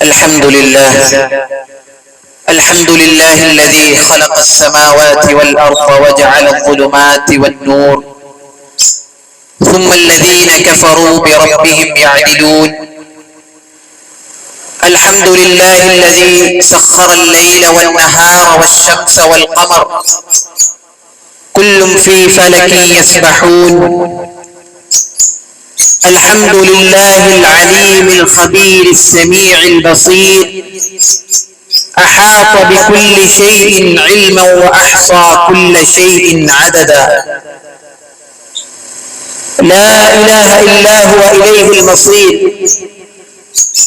الحمد لله الذي خلق السماوات والأرض وجعل الظلمات والنور ثم الذين كفروا بربهم يعدلون. الحمد لله الذي سخر الليل والنهار والشمس والقمر كل في فلك يسبحون. الحمد لله العليم الخبير السميع البصير أحاط بكل شيء علما وأحصى كل شيء عددا. لا إله إلا هو إليه المصير.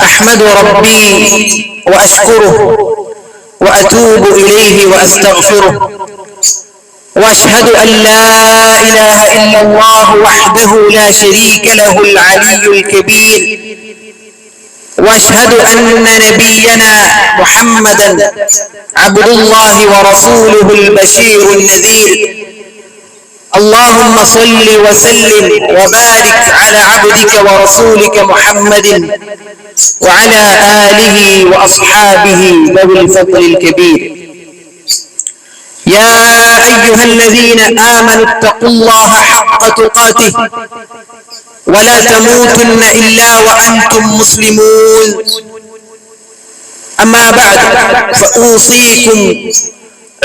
أحمد ربي وأشكره وأتوب إليه وأستغفره، وأشهد أن لا إله إلا الله وحده لا شريك له العلي الكبير، وأشهد أن نبينا محمدا عبد الله ورسوله البشير النذير. اللهم صل وسلم وبارك على عبدك ورسولك محمد وعلى آله وأصحابه ذوي الفضل الكبير. يا أيها الذين آمنوا اتقوا الله حق تقاته ولا تموتن إلا وأنتم مسلمون. أما بعد، فأوصيكم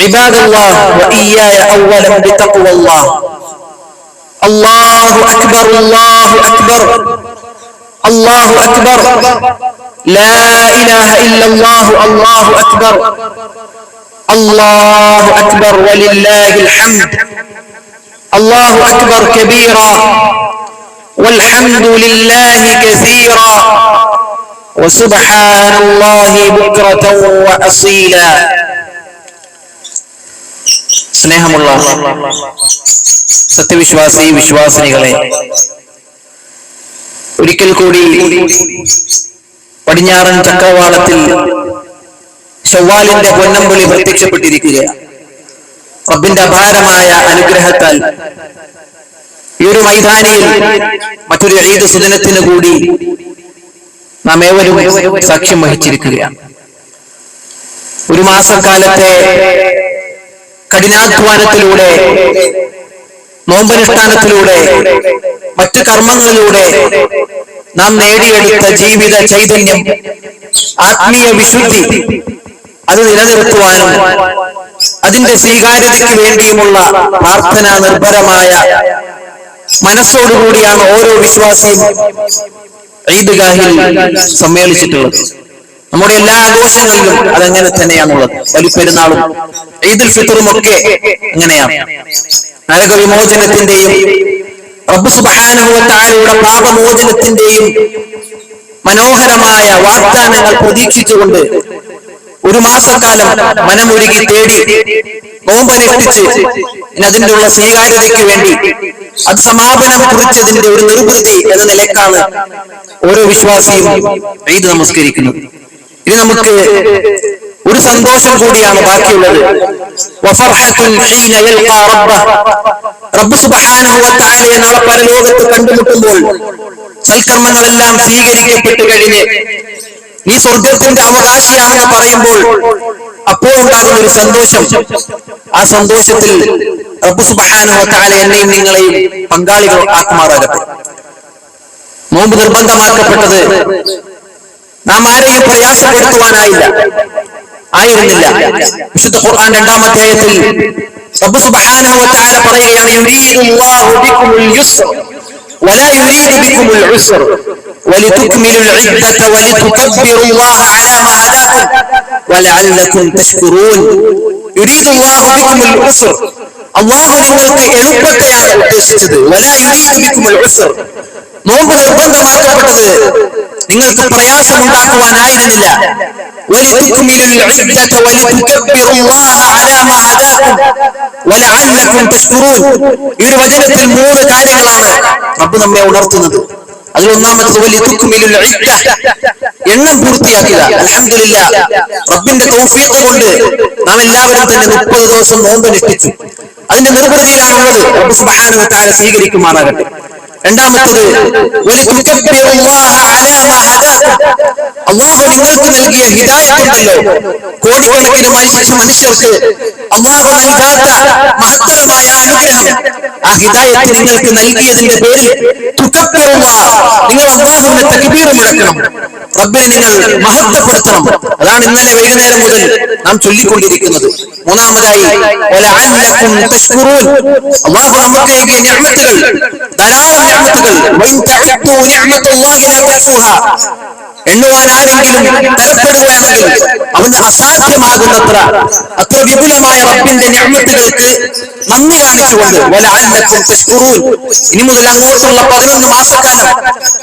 عباد الله وإياي أولا بتقوى الله. الله أكبر الله أكبر الله أكبر، لا إله إلا الله. الله أكبر الله أكبر ولله الحمد. الله أكبر كبيرا والحمد لله كثيرا وسبحان الله بكرة وأصيلا. സ്നേഹമുള്ള സത്യവിശ്വാസി വിശ്വാസിനികളെ, ഒരിക്കൽ കൂടി പടിഞ്ഞാറൻ ചക്രവാളത്തിൽ ശവ്വാലിന്റെ പൊന്നമ്പുളി പ്രത്യക്ഷപ്പെട്ടിരിക്കുകയാണ്. റബ്ബിന്റെ അപാരമായ അനുഗ്രഹത്താൽ ഈ ഒരു മൈതാനിയിൽ മറ്റൊരു ഈദ് സുദിനത്തിന് കൂടി നാം ഏവരും സാക്ഷ്യം വഹിച്ചിരിക്കുകയാണ്. ഒരു മാസക്കാലത്തെ കഠിനാധ്വാനത്തിലൂടെ, നോമ്പനുഷ്ഠാനത്തിലൂടെ, മറ്റു കർമ്മങ്ങളിലൂടെ നാം നേടിയെടുത്ത ജീവിത ചൈതന്യം, ആത്മീയ വിശുദ്ധി അത് നിലനിർത്തുവാനും അതിന്റെ സ്വീകാര്യതയ്ക്ക് വേണ്ടിയുമുള്ള പ്രാർത്ഥനാ നിർഭരമായ മനസ്സോടുകൂടിയാണ് ഓരോ വിശ്വാസിയും ഈദ്ഗാഹിൽ സമ്മേളിച്ചിട്ടുള്ളത്. നമ്മുടെ എല്ലാ ആഘോഷങ്ങളിലും അതങ്ങനെ തന്നെയാണുള്ളത്. ബലിപ്പെരുന്നാളും ഈദുൽ ഫിത്തറും ഒക്കെ അങ്ങനെയാണ്. നരകവിമോചനത്തിന്റെയും റബ്ബ് സുബ്ഹാനഹു വ തആലയുടെ പാപമോചനത്തിന്റെയും മനോഹരമായ വാഗ്ദാനങ്ങൾ പ്രതീക്ഷിച്ചുകൊണ്ട് ഒരു മാസക്കാലം മനമൊരുകി തേടി നോമ്പനുഷ്ഠിച്ച് അതിനുള്ള സ്വീകാര്യതയ്ക്ക് വേണ്ടി അത് സമാപനം കുറിച്ചതിന്റെ ഒരു നിർവൃത്തി എന്ന നിലക്കാണ് ഓരോ വിശ്വാസിയും ഈദ് നമസ്കരിക്കുന്നത്. ഇനി നമുക്ക് ഒരു സന്തോഷം കൂടിയാണ് ബാക്കിയുള്ളത്. റബ്ബ് സുബ്ഹാനഹു വ തആലയെ നാളെ പരലോകത്ത് കണ്ടുമുട്ടുമ്പോൾ സൽക്കർമ്മങ്ങളെല്ലാം സ്വീകരിക്കപ്പെട്ട് കഴിഞ്ഞ് നീ സ്വർഗത്തിന്റെ അവകാശിയാണെന്ന് പറയുമ്പോൾ അപ്പോൾ ഉണ്ടാകുന്ന ഒരു സന്തോഷം. ആ സന്തോഷത്തിൽ റബ്ബ് സുബ്ഹാനഹു വ തആല എന്നെയും നിങ്ങളെയും പങ്കാളികൾ ആക്കുമാറാകട്ടെ. നോമ്പ് നിർബന്ധമാക്കപ്പെട്ടത് നാം ആരെയും പ്രയാസപ്പെടുത്തുവാനായിരുന്നില്ല. വിശുദ്ധ ഖുർആൻ 2-ാം അധ്യായത്തിൽ റബ്ബ് സുബ്ഹാനഹു വ തആല പറയുകയാണ്, യുരീദുല്ലാഹു ബികുമുൽ യുസ്ര വലാ യുരീദു ബികുമുൽ ഉസ്ര വലിതുക്മിലുൽ ഇദ്ദത വലിതുകബ്ബിറുല്ലാഹ അലാ മാ ഹദാകും വലഅല്ലകും തശ്കുറൂൻ. യുരീദുല്ലാഹു ബികുമുൽ ഉസ്ര, അല്ലാഹു നിങ്ങൾക്ക് എളുപ്പത്തെയാണ് ഉദ്ദേശിച്ചത്. വലാ യുരീദു ബികുമുൽ ഉസ്ര, നോമ്പ് നിർബന്ധമാക്കപ്പെട്ടത് നിങ്ങൾക്ക് പ്രയാസമുണ്ടാക്കുവാനായിരുന്നില്ല. വലിതുക്മിലുൽ ഇദ്ദത വലിതുകബ്ബിറുല്ലാഹ അലാ മാ ഹദാകും വലഅല്ലകും തശ്കുറൂൻ. ഈ ഒരു വചനത്തിൽ 3 കാര്യങ്ങളാണ് റബ്ബ് നമ്മെ ഉണർത്തുന്നത്. അതിലൊന്നാമത് വലിതുക്മിലുൽ ഇദ്ദ, എണ്ണം പൂർത്തിയാക്കുക. അൽഹംദുലില്ലാഹ്, റബ്ബിന്റെ തൗഫീഖ് കൊണ്ട് നാം എല്ലാവരും തന്നെ 30 ദിവസം നോമ്പനുഷ്ഠിച്ചു. അതിന്റെ നിർവൃതിയിലാണുള്ളത്. റബ്ബ് സുബ്ഹാനഹു വ തആല സ്വീകരിക്കുമാറാകട്ടെ. രണ്ടാമത്തത് അള്ളാഹു നിങ്ങൾക്ക് നൽകിയ ഹിദായത്തുണ്ടല്ലോ, കോടിക്കണക്കിന് മനുഷ്യർക്ക് അള്ളാഹു നൽകാത്ത മഹത്തരമായ അനുഗ്രഹം, ആ ഹിദായത്ത് നിങ്ങൾക്ക് നൽകിയതിന്റെ പേരിൽ നിങ്ങൾ അള്ളാഹുവിനെ തക്ബീർ മുഴക്കണം, റബ്ബിനെ നിങ്ങൾ മഹത്വപ്പെടുത്തണം. അതാണ് ഇന്നലെ വൈകുന്നേരം മുതൽ നാം ചൊല്ലിക്കൊണ്ടിരിക്കുന്നത്. മൂന്നാമതായി വലഅല്ലകും തശ്കുറൂൻ, അള്ളാഹു നമുക്ക് നൽകിയ നിഅമത്തുകൾ, ധാരാളം നിഅമത്തുകൾ, വഇൻ തഅദ്ദു നിഅമത്തുല്ലാഹി ലാ തഹ്സുഹാ, എണ്ണുവാൻ ആരെങ്കിലും തരപ്പെടുകയാണെങ്കിൽ അവന് അസാധ്യമാകുന്നത്ര അത്ര വിപുലമായ റബ്ബിന്റെ നിഅമത്തുകൾക്ക് നന്ദി കാണിച്ചുകൊണ്ട് വലഅല്ലകും തശ്കുറൂൻ, ഇനി മുതൽ അങ്ങോട്ടുള്ള 11 മാസക്കാലം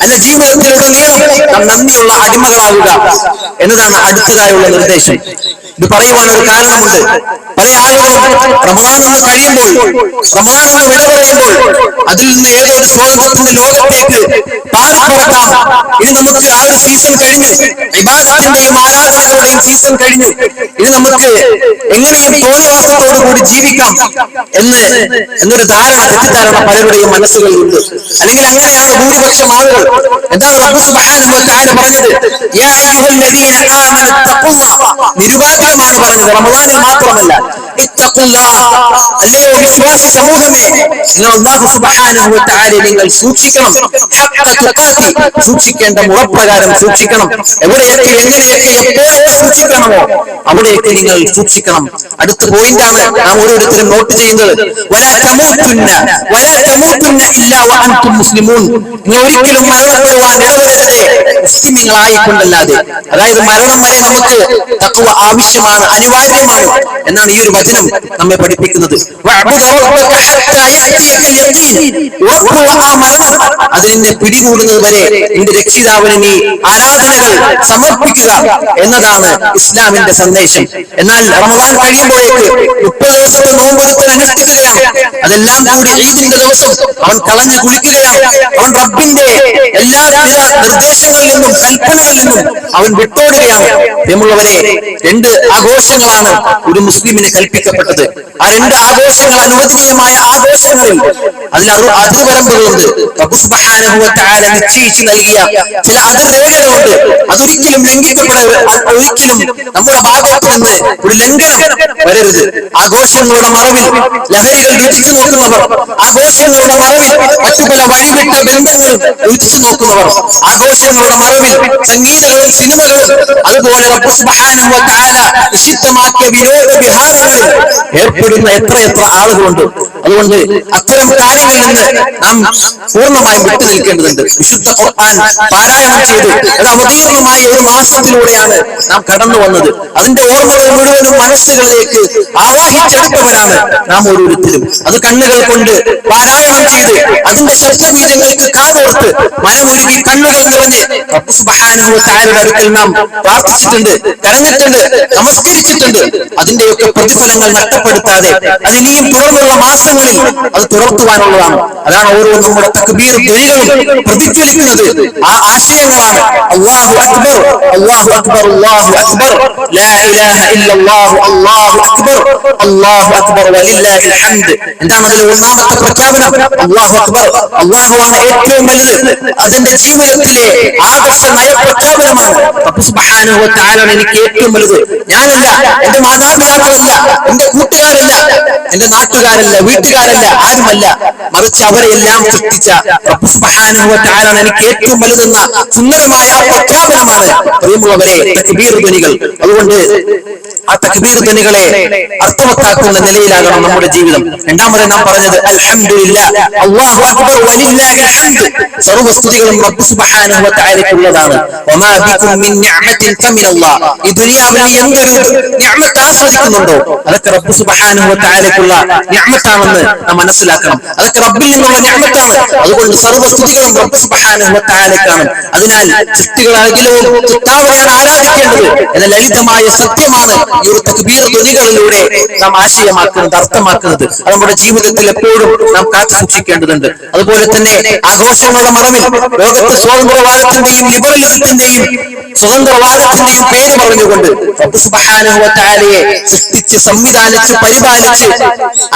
അല്ല ജീവിതത്തിലുടനീളം നാം നന്ദിയുള്ള അടിമകളാവുക എന്നതാണ് അടുത്തതായുള്ള നിർദ്ദേശം. ഇത് പറയുവാൻ ഒരു കാരണമുണ്ട്. പല ആളുകളും റമദാൻ ഒന്ന് കഴിയുമ്പോൾ, റമദാൻ ഒന്ന് വിട പറയുമ്പോൾ അതിൽ നിന്ന് ഏതോ ഒരു സ്വർഗത്തിന്റെ ലോകത്തേക്ക് പാറിപ്പറക്കാം, ഇനി നമുക്ക് ആ ഒരു സീസൺ കഴിഞ്ഞു, ഇബാദത്തിന്റെയും ആരാധനകളുടെയും സീസൺ കഴിഞ്ഞു, ഇനി നമുക്ക് എങ്ങനെയും തോന്നിവാസത്തോടുകൂടി ജീവിക്കാം എന്നൊരു ധാരണ, തെറ്റിദ്ധാരണ പലരുടെയും മനസ്സുകളിലുണ്ട്. അല്ലെങ്കിൽ അങ്ങനെയാണ് ഭൂരിപക്ഷം ആളുകൾ. എന്താണ് റബ്ബ് സുബ്ഹാനഹു വ തആല പറഞ്ഞത്? യാ അയ്യുഹല്ലദീന ആമനു തഖുല്ലാഹ്, നിരുപാധികമാണ് പറഞ്ഞത്, റമദാനിൽ മാത്രമല്ല. ഇത്തഖുല്ലാഹ്, അല്ലയോ വിശ്വാസി സമൂഹമേ, നിങ്ങൾ അല്ലാഹു സുബ്ഹാനഹു വ തആലയെ നിങ്ങൾ സൂക്ഷിക്കണം. ഹഖ്ഖ തുഖാതി, സൂക്ഷിക്കേണ്ട മുറപ്രകാരം സൂക്ഷിക്കണം. എവിടെയൊക്കെ എങ്ങനെയൊക്കെ എപ്പോഴൊക്കെ സൂക്ഷിക്കണമോ അവിടെയൊക്കെ നിങ്ങൾ സൂക്ഷിക്കണം. അടുത്ത പോയിന്റാണ് നാം ഓരോരുത്തരും നോട്ട് ചെയ്യുന്നത്. വലാ തമൂതുന്ന ഇല്ലാ വഅൻതും മുസ്ലിമൂൻ, നിങ്ങൾ ഒരിക്കലും മരണപ്പെടുവാൻ ഇടവരരുതേ മുസ്ലിമീങ്ങളായിക്കൊണ്ടല്ലാതെ. അതായത് മരണം വരെ നമുക്ക് തഖ്വ ആവശ്യമാണ്, അനിവാര്യമാണ് എന്നാണ് ഈ ഒരു വചനം നമ്മെ പഠിപ്പിക്കുന്നത്. ഉറപ്പുള്ള ആ മരണം അത് നിന്നെ പിടികൂടുന്നത് വരെ നിന്റെ രക്ഷിതാവിന് നീ ആരാധനകൾ സമർപ്പിക്കുക എന്നതാണ് ഇസ്ലാമിന്റെ സന്ദേശം. എന്നാൽ റമദാൻ കഴിയുമ്പോഴേക്ക് 30 ദിവസത്തെ നോമ്പെടുക്കൽ അനുഷ്ഠിക്കുകയാണ്. അതെല്ലാം കൂടി ഈദിന്റെ ദിവസം അവൻ കളഞ്ഞു കുളിക്കുകയാണ്. അവൻ റബ്ബിന്റെ എല്ലാവിധ നിർദ്ദേശങ്ങളിൽ നിന്നും കൽപ്പനകളിൽ നിന്നും അവൻ വിട്ടോടുകയാണ്. പ്രിയമുള്ളവരെ, 2 ആഘോഷങ്ങളാണ് ഒരു മുസ്ലിമിന് കൽപ്പിക്കപ്പെട്ടത്. ആ 2 ആഘോഷങ്ങൾ, അനുവദനീയമായ ആഘോഷങ്ങളിൽ അതിൽ അതിർവരമ്പുകളുണ്ട്. റബ്ബ് സുബ്ഹാനഹു വ തആല നിശ്ചയിച്ചു നൽകിയ ചില അതിർരേഖകളുണ്ട്. അതൊരിക്കലും ഒരിക്കലും നമ്മുടെ ഭാഗത്ത് നിന്ന് ഒരു ലംഘനം വരരുത്. ആഘോഷങ്ങളുടെ മറവിൽ ലഹരികൾ രുചിച്ചു നോക്കുന്നവർ, ആഘോഷങ്ങളുടെ മറവിൽ മറ്റു പല വഴിവിട്ട ബന്ധങ്ങൾ രുചിച്ചു നോക്കുന്നവർ, ആഘോഷങ്ങളുടെ മറവിൽ സംഗീതങ്ങളും സിനിമകളും അതുപോലെ റബ്ബ് സുബ്ഹാനഹു വ തആല നിഷിദ്ധമാക്കിയ വിനോദ വിഹാരങ്ങളിൽ ഏർപ്പെടുന്ന എത്രയെത്ര ആളുകളുണ്ട്. അതുകൊണ്ട് അത്തരം കാര്യങ്ങളിൽ നിന്ന് നാം പൂർണ്ണമായും വിട്ടു നിൽക്കേണ്ടതുണ്ട്. വിശുദ്ധ ഖുർആൻ പാരായണം ചെയ്ത് അത് അവതീർണമായ ഒരു മാസത്തിലൂടെയാണ് നാം കടന്നു വന്നത്. അതിന്റെ ഓർമ്മകൾ മുഴുവനും മനസ്സുകളിലേക്ക് ആവാഹിച്ചെടുത്തവരാണ് നാം ഓരോരുത്തരും. അത് കണ്ണുകൾ കൊണ്ട് പാരായണം ചെയ്ത് അതിന്റെ ശബ്ദബീജങ്ങൾക്ക് കാതോർത്ത് മനമൊരുക്കി കണ്ണുകൾ നിറഞ്ഞ് റബ്ബ് സുബ്ഹാനഹു വ തആലയുടെ അടുക്കൽ നാം പ്രാർത്ഥിച്ചിട്ടുണ്ട്, കരഞ്ഞിട്ടുണ്ട്, നമസ്കരിച്ചിട്ടുണ്ട്. അതിന്റെയൊക്കെ പ്രതിഫലങ്ങൾ നഷ്ടപ്പെടുത്താതെ അതിനിയും തുടർന്നുള്ള മാസങ്ങളിൽ അത് തുറത്തുവാനുള്ളതാണ്. അതാണ് ഓരോ നമ്മുടെ തക്ബീർ ധ്വനികളും പ്രതിഫലിക്കുന്നത്. ആ ആശയങ്ങളാണ് അല്ലാഹു അക്ബർ, അല്ലാഹു അക്ബർ, അല്ലാഹു അക്ബർ, ലാ ഇലാഹ ഇല്ലല്ലാഹു, അല്ലാഹു അക്ബർ, അല്ലാഹു അക്ബർ വലില്ലാഹിൽ ഹംദ്. എന്താണ് അതിൽ ഒന്നാമത്തെ പ്രഖ്യാപനം? അല്ലാഹു അക്ബർ, അല്ലാഹുവാണ് ഏറ്റവും വലുത്. അതിന്റെ ജീവിതത്തിലെ ആദർശ നയപ്രഖ്യാപനമാണ്. റബ്ബ് സുബ്ഹാനഹു വ തആല എനിക്ക് ഏറ്റവും വലുത്. ഞാനല്ല, എന്റെ മാതാപിതാക്കളല്ല, എന്റെ കൂട്ടുകാരല്ല, എന്റെ നാട്ടുകാരല്ല, വീട്ടുകാരല്ല, ആരുമല്ല, മറിച്ച് അവരെല്ലാം സൃഷ്ടിച്ച റബ്ബ് സുബ്ഹാനഹു വ തആല എനിക്ക് ഏറ്റവും വലുതെന്ന സുന്ദരമായ ആ പ്രഖ്യാപനമാണ് പ്രിയമുള്ളവരെ തക്ബീർ ധ്വനികൾ. അതുകൊണ്ട് ആ തക്ബീർ ധ്വനികളെ അർത്ഥവത്താക്കുന്ന നിലയിലാകണം നമ്മുടെ ജീവിതം. രണ്ടാമത് നാം പറഞ്ഞത് അൽഹംദുലില്ലാഹ്, അല്ലാഹു അക്ബർ വലില്ലാഹിൽ ഹംദ്, സർവ്വസ്തുതികളും റബ്ബ് സുബ്ഹാനഹു വ തആലയ്ക്കുള്ളതാണ്. വമാ ബികും മിൻ നിഅമത്തിൻ ഫമിനല്ലാഹ്, ഈ ദുനിയാവിൽ നീ എന്തൊരു നിഅമത്ത് ആസ്വദിക്കുന്നുണ്ടോ അതൊക്കെ റബ്ബ് സുബ്ഹാനഹു വ തആലയ്ക്കുള്ള നിഅമത്താണെന്ന് നാം മനസ്സിലാക്കണം. അതൊക്കെ റബ്ബിൽ നിന്നുള്ള നിഅമത്താണ്. അതുകൊണ്ട് സർവ്വസ്തുതികളും റബ്ബ് സുബ്ഹാനഹു വ തആലയ്ക്കാണ്. അതിനാൽ സൃഷ്ടികളാകിലും സൃഷ്ടാവിനെയാണ് ആരാധിക്കേണ്ടത് എന്ന ലളിതമായ സത്യമാണ് ഈ ഒരു തക്ബീർ ധ്വനികളിലൂടെ നാം ആശയമാക്കുന്നത്, അർത്ഥമാക്കുന്നത്. അത് നമ്മുടെ ജീവിതത്തിൽ എപ്പോഴും നാം കാത്തു സൂക്ഷിക്കേണ്ടതുണ്ട്. അതുപോലെ തന്നെ ആഘോഷങ്ങളുടെ മറവിൽ ലോകത്തെ സ്വാതന്ത്ര്യവാദത്തിന്റെയും ലിബറലിസത്തിന്റെയും സ്വതന്ത്രവാദത്തിന്റെയും പേര് പറഞ്ഞുകൊണ്ട് റബ്ബ് സുബ്ഹാനഹു വ തആലയെ സൃഷ്ടിച്ച് സംവിധാനിച്ച് പരിപാലിച്ച്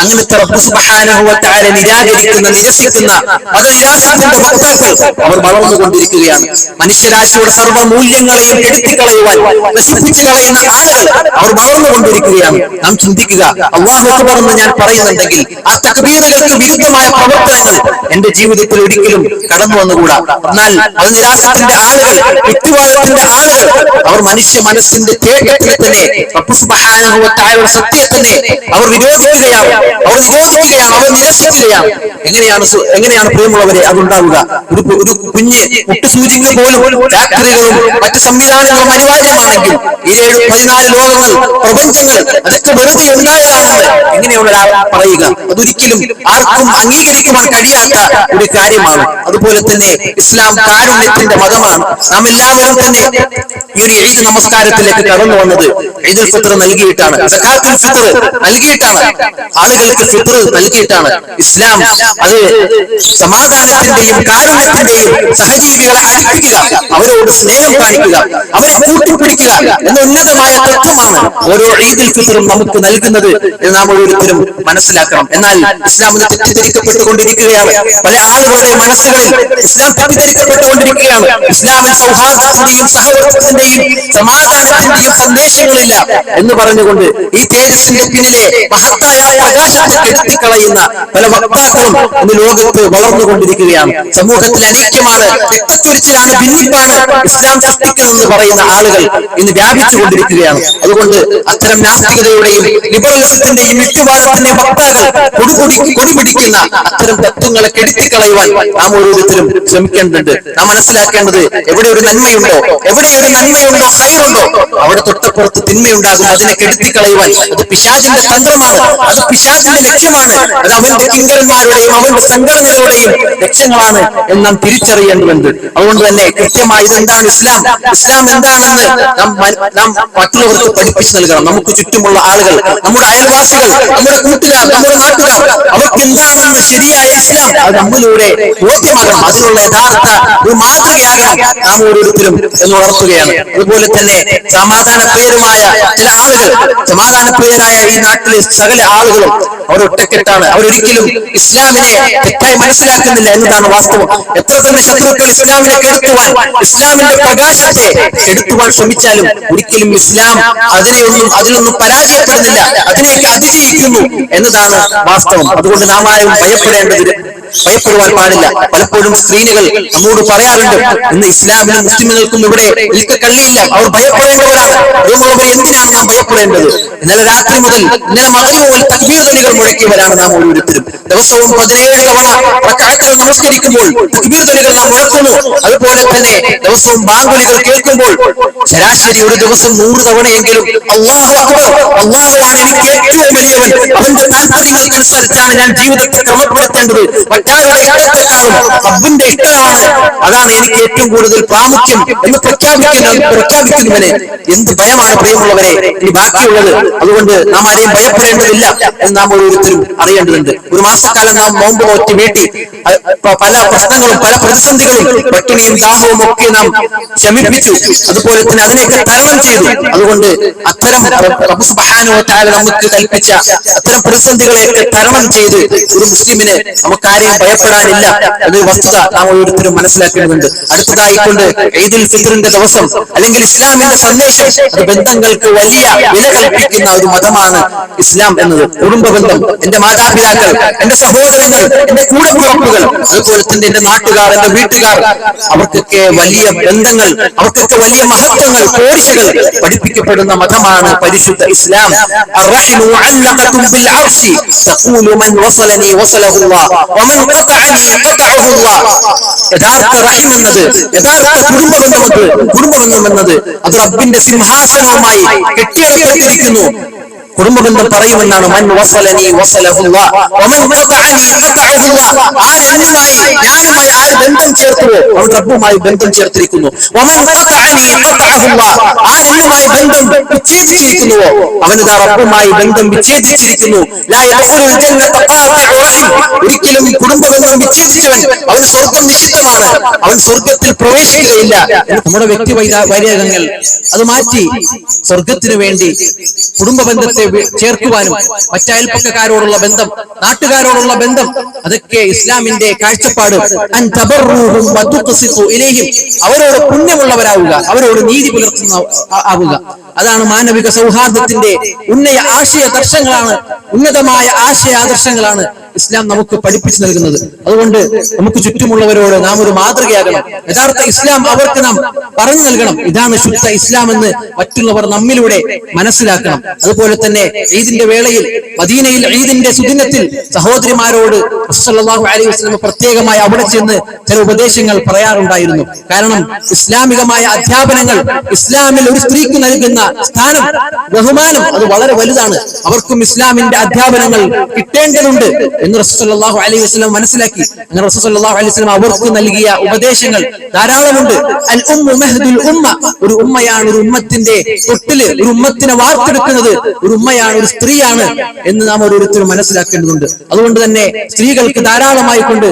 അങ്ങനത്തെ റബ്ബ് സുബ്ഹാനഹു വ തആല നിരാകരിക്കുന്ന നിരസിക്കുന്ന മതനിരാസത്തിന്റെ വക്താക്കൾ അവർ വളർന്നുകൊണ്ടിരിക്കുകയാണ്. മനുഷ്യരാശിയുടെ സർവ്വ മൂല്യങ്ങളെയും കെടുത്തിക്കളയുവാൻ നശിപ്പിച്ചു കളയുന്ന ആളുകൾ അവർ വളർന്നുകൊണ്ടിരിക്കുകയാണ്. നാം ചിന്തിക്കുക, അല്ലാഹു അക്ബർ എന്ന് ഞാൻ പറയുന്നുണ്ടെങ്കിൽ ആ തക്ബീറുകൾക്ക് വിരുദ്ധമായ പ്രവർത്തനങ്ങൾ എന്റെ ജീവിതത്തിൽ ഒരിക്കലും കടന്നു വന്നുകൂടാ. എന്നാൽ മതനിരാസത്തിന്റെ ആളുകൾ, യുക്തിവാദത്തിന്റെ ആളുകൾ അവർ മനുഷ്യ മനസ്സിന്റെ തേട്ടത്തിൽ തന്നെ റബ്ബ് സുബ്ഹാനഹു വ തആലയുടെ സത്യത്തിനെ അവർ വിരോധിക്കുകയാണ്, അവർ നിരോധിക്കുകയാണ്, അവർ നിരസിക്കുകയാണ്. എങ്ങനെയാണ് പ്രിയമുള്ളവരെ അതുണ്ടാവുക? ഒരു കുഞ്ഞ് മുട്ടുസൂചിക്ക് പോലും ഫാക്ടറികളും മറ്റ് സംവിധാനങ്ങളും അനിവാര്യമാണെങ്കിൽ ഈ 14 ലോകങ്ങൾ, പ്രപഞ്ചങ്ങൾ അതൊക്കെ വെറുതെ ഉണ്ടായതാണെന്ന് എങ്ങനെയുള്ള ഒരാൾ പറയുക? അതൊരിക്കലും ആർക്കും അംഗീകരിക്കുവാൻ കഴിയാത്ത ഒരു കാര്യമാണ്. അതുപോലെ തന്നെ ഇസ്ലാം കാരുണ്യത്തിന്റെ മതമാണ്. നാം എല്ലാവരും തന്നെ ഈ ഒരു ഈദ് നമസ്കാരത്തിലേക്ക് കടന്നു വന്നത് ഈദുൽ ഫിത്ർ നൽകിയിട്ടാണ്, സകാത്തുൽ ഫിത്ർ നൽകിയിട്ടാണ്, ആളുകൾക്ക് ഫിത്ർ നൽകിയിട്ടാണ്. ഇസ്ലാം അത് സമാധാനത്തിന്റെയും കാരുണ്യത്തിന്റെയും സഹജീവികളെ അടുപ്പിക്കുക, അവരോട് സ്നേഹം കാണിക്കുക, അവരെ കൂട്ടിപ്പിടിക്കുക എന്ന ഉന്നതമായ തത്വമാണ് ഓരോ ഈദുൽ ഫിത്റും നമുക്ക് നൽകുന്നത് എന്ന് നാം ഓരോരുത്തരും മനസ്സിലാക്കണം. എന്നാൽ ഇസ്ലാം ഇന്ന് തെറ്റിദ്ധരിക്കപ്പെട്ടുകൊണ്ടിരിക്കുകയാണ്. പല ആളുകളുടെ മനസ്സുകളിൽ ഇസ്ലാം തെറ്റിദ്ധരിക്കപ്പെട്ടുകൊണ്ടിരിക്കുകയാണ്. ഇസ്ലാമിൽ സൗഹാർദ്ദത്തിന്റെയും സഹവർത്തിന്റെയും സമാധാനത്തിന്റെയും സന്ദേശങ്ങളില്ല എന്ന് പറഞ്ഞുകൊണ്ട് ഈ തേജസ്സിന്റെ പിന്നിലെ മഹത്തായ പ്രകാശത്തെ കെടുത്തിക്കളയുന്ന പല വക്താക്കളും ഇന്ന് ലോകത്ത് വളർന്നുകൊണ്ടിരിക്കുകയാണ്. സമൂഹത്തിൽ അനൈക്യമാണ്, രക്തച്ചൊരിച്ചിലാണ്, ഭിന്നിപ്പാണ് ഇസ്ലാം സൃഷ്ടിക്കുന്നതെന്ന് പറയുന്ന ആളുകൾ ഇന്ന് വ്യാപിച്ചുകൊണ്ടിരിക്കുകയാണ്. അതുകൊണ്ട് അത്തരം നാസ്തികതയുടെയും ലിബറലിസത്തിന്റെയും യുക്തിവാദത്തിന്റെയും വക്താക്കൾ കൊടിപിടിക്കുന്ന അത്തരം തത്വങ്ങളെ കെടുത്തിക്കളയുവാൻ നാം ഓരോരുത്തരും ശ്രമിക്കേണ്ടതുണ്ട്. നാം മനസ്സിലാക്കേണ്ടത്, എവിടെ ഒരു നന്മയുണ്ടോ, ഹൈറുണ്ടോ, അവിടെ തൊട്ടപ്പുറത്ത് തിന്മയുണ്ടാകും. അതിനെ കെടുത്തിക്കളയുവാൻ അത് പിശാചിന്റെ തന്ത്രമാണ്, അത് പിശാചിന്റെ ലക്ഷ്യമാണ്, അത് അവന്റെ കിങ്കരന്മാരുടെയും അവന്റെ സംഘടനകളുടെയും ലക്ഷ്യങ്ങളാണ് എന്ന് നാം തിരിച്ചറിയേണ്ടതുണ്ട്. അതുകൊണ്ട് തന്നെ കൃത്യമായി ഇതെന്താണ് ഇസ്ലാം, ഇസ്ലാം എന്താണെന്ന് നാം മറ്റുള്ളവർക്ക് പഠിപ്പിച്ചു നൽകണം. നമുക്ക് ചുറ്റുമുള്ള ആളുകൾ, നമ്മുടെ അയൽവാസികൾ, നമ്മുടെ കൂട്ടുകാർ, നമ്മുടെ നാട്ടുകാർ, അവർക്ക് എന്താണെന്ന് ശരിയായ ഇസ്ലാം അത് നമ്മളിലൂടെ ബോധ്യമാകണം. അതിനുള്ള യഥാർത്ഥ ഒരു മാതൃകയാകണം നാം ഓരോരുത്തരും എന്ന് ഉണർത്തുകയാണ്. അതുപോലെ തന്നെ സമാധാനപ്രിയരുമായ ചില ആളുകൾ, സമാധാനപ്രിയരായ ഈ നാട്ടിലെ സകല ആളുകളും അവർ ഒറ്റക്കെട്ടാണ്. അവരൊരിക്കലും ഇസ്ലാമിനെ തെറ്റായി മനസ്സിലാക്കുന്നില്ല എന്നതാണ് വാസ്തവം. എത്ര തന്നെ ശത്രുക്കൾ ഇസ്ലാമിനെ കെടുത്തുവാൻ, ഇസ്ലാമിന്റെ പ്രകാശത്തെ കെടുത്തുവാൻ ശ്രമിച്ചാലും ഒരിക്കലും ഇസ്ലാം അതിലൊന്നും പരാജയപ്പെടുന്നില്ല, അതിലേക്ക് അതിജയിക്കുന്നു എന്നതാണ് വാസ്തവം. അതുകൊണ്ട് നാം ആരും ഭയപ്പെടുവാൻ പാടില്ല. പലപ്പോഴും സ്ക്രീനുകൾ നമ്മോട് പറയാറുണ്ട്, ഇന്ന് ഇസ്ലാമിനും മുസ്ലിമുകൾക്കും ഇവിടെ കള്ളിയില്ല, അവർ ഭയപ്പെടേണ്ടവരാണ്. അതുകൊണ്ട് എന്തിനാണ് നാം ഭയപ്പെടേണ്ടത്? ഇന്നലെ രാത്രി മുതൽ ഇന്നലെ മകരി മുതൽ തക്ബീർ ധ്വനികൾ മുഴക്കിയവരാണ് നാം ഓരോരുത്തരും. ദിവസവും 17 തവണ റക്അത്തുകൾ നമസ്കരിക്കുമ്പോൾ തക്ബീർ ധ്വനികൾ നാം മുഴക്കുന്നു. അതുപോലെ തന്നെ ദിവസവും ബാങ്കുലികൾ കേൾക്കുമ്പോൾ ശരാശരി ഒരു ദിവസം 100 തവണയെങ്കിലും അല്ലാഹു അക്ബർ, അല്ലാഹുവാണ് എനിക്ക് ഏറ്റവും വലിയവൻ, അവന്റെ താല്പര്യങ്ങൾക്കനുസരിച്ചാണ് ഞാൻ ജീവിതത്തെ ക്രമപ്പെടുത്തേണ്ടത്, മറ്റാരുടെ ഇഷ്ടത്തെക്കാളും റബ്ബിന്റെ ഇഷ്ടമാണ്, അതാണ് എനിക്ക് ഏറ്റവും കൂടുതൽ പ്രാമുഖ്യം എന്ന് പ്രഖ്യാപിക്കുന്നവന് എന്ത് ഭയമാണ് പ്രിയമുള്ളവരെ ഇനി ബാക്കിയുള്ളത്? അതുകൊണ്ട് നാം ആരെയും ഭയപ്പെടേണ്ടതില്ല എന്ന് നാം ഓരോരുത്തരും അറിയേണ്ടതുണ്ട്. ഒരു മാസക്കാലം നാം നോമ്പ് നോറ്റി വീട്ടി പല പ്രശ്നങ്ങളും പല പ്രതിസന്ധികളും പട്ടിണിയും ദാഹവും ഒക്കെ നാം ശമിപ്പിച്ചു. അതുപോലെ തന്നെ അതിനെയൊക്കെ തരണം ചെയ്തു. അതുകൊണ്ട് അത്തരം റബ്ബ് സുബ്ഹാനഹു വ തആല നമുക്ക് കൽപ്പിച്ച അത്തരം പ്രതിസന്ധികളെയൊക്കെ തരണം ചെയ്ത് ഒരു മുസ്ലിമിന് നമുക്കാരെയും ഭയപ്പെടാനില്ല എന്നൊരു വസ്തുത നാം ഓരോരുത്തരും മനസ്സിലാക്കേണ്ടതുണ്ട്. അടുത്തതായിക്കൊണ്ട് ഈദുൽ ഫിത്റിന്റെ ദിവസം അല്ലെങ്കിൽ ഇസ്ലാമിന്റെ സന്ദേശം, അത് ബന്ധങ്ങൾക്ക് വലിയ വില കൽപ്പിക്കുന്ന ഒരു മതമാണ് ഇസ്ലാം എന്നത്. കുടുംബ ബന്ധം, എന്റെ മാതാപിതാക്കൾ, എന്റെ സഹോദരങ്ങൾ, എന്റെ കൂടപ്പിറപ്പുകൾ, അതുപോലെ തന്നെ എന്റെ നാട്ടുകാർ, എന്റെ വീട്ടുകാർ, അവർക്കൊക്കെ വലിയ ബന്ധങ്ങൾ, അവർക്കൊക്കെ വലിയ മഹത്വങ്ങൾ, പോരിശകൾ പഠിപ്പിക്കപ്പെടുന്ന മതമാണ് പരിശുദ്ധ ഇസ്ലാം. അർറഹിമു മുഅല്ലഖത്തുൻ ബിൽ അർശി തഖൂലു മൻ വസലനി വസലഹു അല്ലാഹ് വമൻ ഖതഅനി ഖതഅഹു അല്ലാഹ്. യഥാർത്ഥ റഹിം എന്നത്, യഥാർത്ഥ കുടുംബബന്ധം എന്നത് അത് റബ്ബിന്റെ സിംഹാസനവുമായി കെട്ടിയിടപ്പെട്ടിരിക്കുന്നു. കുടുംബബന്ധം പറയുമെന്നാണ് മൻ വസലനി വസലഹുല്ലാഹ് വമൻ ഖതഅനി ഖതഅഹുല്ലാഹ്. ആരെന്നുമായി ഞാനുമായി ആര് ബന്ധം ചേർത്തുവോ അവൻ റബ്ബുമായി ബന്ധം ചേർത്തിരിക്കുന്നു. വമൻ ഖതഅനി ഖതഅഹുല്ലാഹ്. ആരെന്നുമായി ബന്ധം വിച്ഛേദിച്ചിരിക്കുന്നുവോ അവനിതാ റബ്ബുമായി ബന്ധം വിച്ഛേദിച്ചിരിക്കുന്നു. ലാ യദ്ഖുലുൽ ജന്നത ഖാതിഉ റഹിം. ഒരിക്കലും കുടുംബബന്ധം വിച്ഛേദിച്ചവൻ അവന് സ്വർഗ്ഗം നിഷിദ്ധമാണ്, അവൻ സ്വർഗ്ഗത്തിൽ പ്രവേശിക്കുകയില്ല. നമ്മുടെ വ്യക്തി വൈരാഗ്യങ്ങൾ അത് മാറ്റി സ്വർഗത്തിനു വേണ്ടി കുടുംബബന്ധത്തെ ചേർക്കുവാനും മറ്റയൽപ്പക്കാരോടുള്ള ബന്ധം, നാട്ടുകാരോടുള്ള ബന്ധം, അതൊക്കെ ഇസ്ലാമിന്റെ കാഴ്ചപ്പാട്. അവരോട് പുണ്യമുള്ളവരാവുക, അവരോട് നീതി പുലർത്തുന്ന ആവുക. അതാണ് മാനവിക സൗഹാർദ്ദത്തിന്റെ ഉന്നതമായ ആശയാദർശങ്ങളാണ് ഇസ്ലാം നമുക്ക് പഠിപ്പിച്ചു നൽകുന്നത്. അതുകൊണ്ട് നമുക്ക് ചുറ്റുമുള്ളവരോട് നാം ഒരു മാതൃകയാകണം. യഥാർത്ഥ ഇസ്ലാം അവർക്ക് നാം പറഞ്ഞു നൽകണം. ഇതാണ് ശുദ്ധ ഇസ്ലാം എന്ന് മറ്റുള്ളവർ നമ്മിലൂടെ മനസ്സിലാക്കണം. അതുപോലെ തന്നെ ഈദിന്റെ വേളയിൽ മദീനയിൽ ഈദിന്റെ സുദിനത്തിൽ സഹോദരിമാരോട് സല്ലല്ലാഹു അലൈഹി വസല്ലം പ്രത്യേകമായി അവിടെ ചെന്ന് ചില ഉപദേശങ്ങൾ പറയാറുണ്ടായിരുന്നു. കാരണം ഇസ്ലാമികമായ അധ്യാപനങ്ങൾ, ഇസ്ലാമിൽ ഒരു സ്ത്രീക്ക് നൽകുന്ന സ്ഥാനം, ബഹുമാനം അത് വളരെ വലുതാണ്. അവർക്കും ഇസ്ലാമിന്റെ അധ്യാപനങ്ങൾ കിട്ടേണ്ടതുണ്ട് എന്ന് റസൂൽ സല്ലല്ലാഹു അലൈഹി വസല്ലം മനസ്സിലാക്കി. അങ്ങനെ റസൂൽ സല്ലല്ലാഹു അലൈഹി വസല്ലം അവർക്ക് നൽകിയ ഉപദേശങ്ങൾ ധാരാളമുണ്ട്. അൽ ഉമ്മു മഹ്ദുൽ ഉമ്മ. ഒരു ഉമ്മയാണ് ഒരു ഉമ്മത്തിന്റെ തൊട്ടില്, ഒരു ഉമ്മത്തിനെ വാർത്തെടുക്കുന്നത് ഒരു ഉമ്മയാണ്, ഒരു സ്ത്രീയാണ് എന്ന് നാം ഓരോരുത്തരും മനസ്സിലാക്കേണ്ടതുണ്ട്. അതുകൊണ്ട് തന്നെ സ്ത്രീകൾക്ക് ധാരാളമായി കൊണ്ട്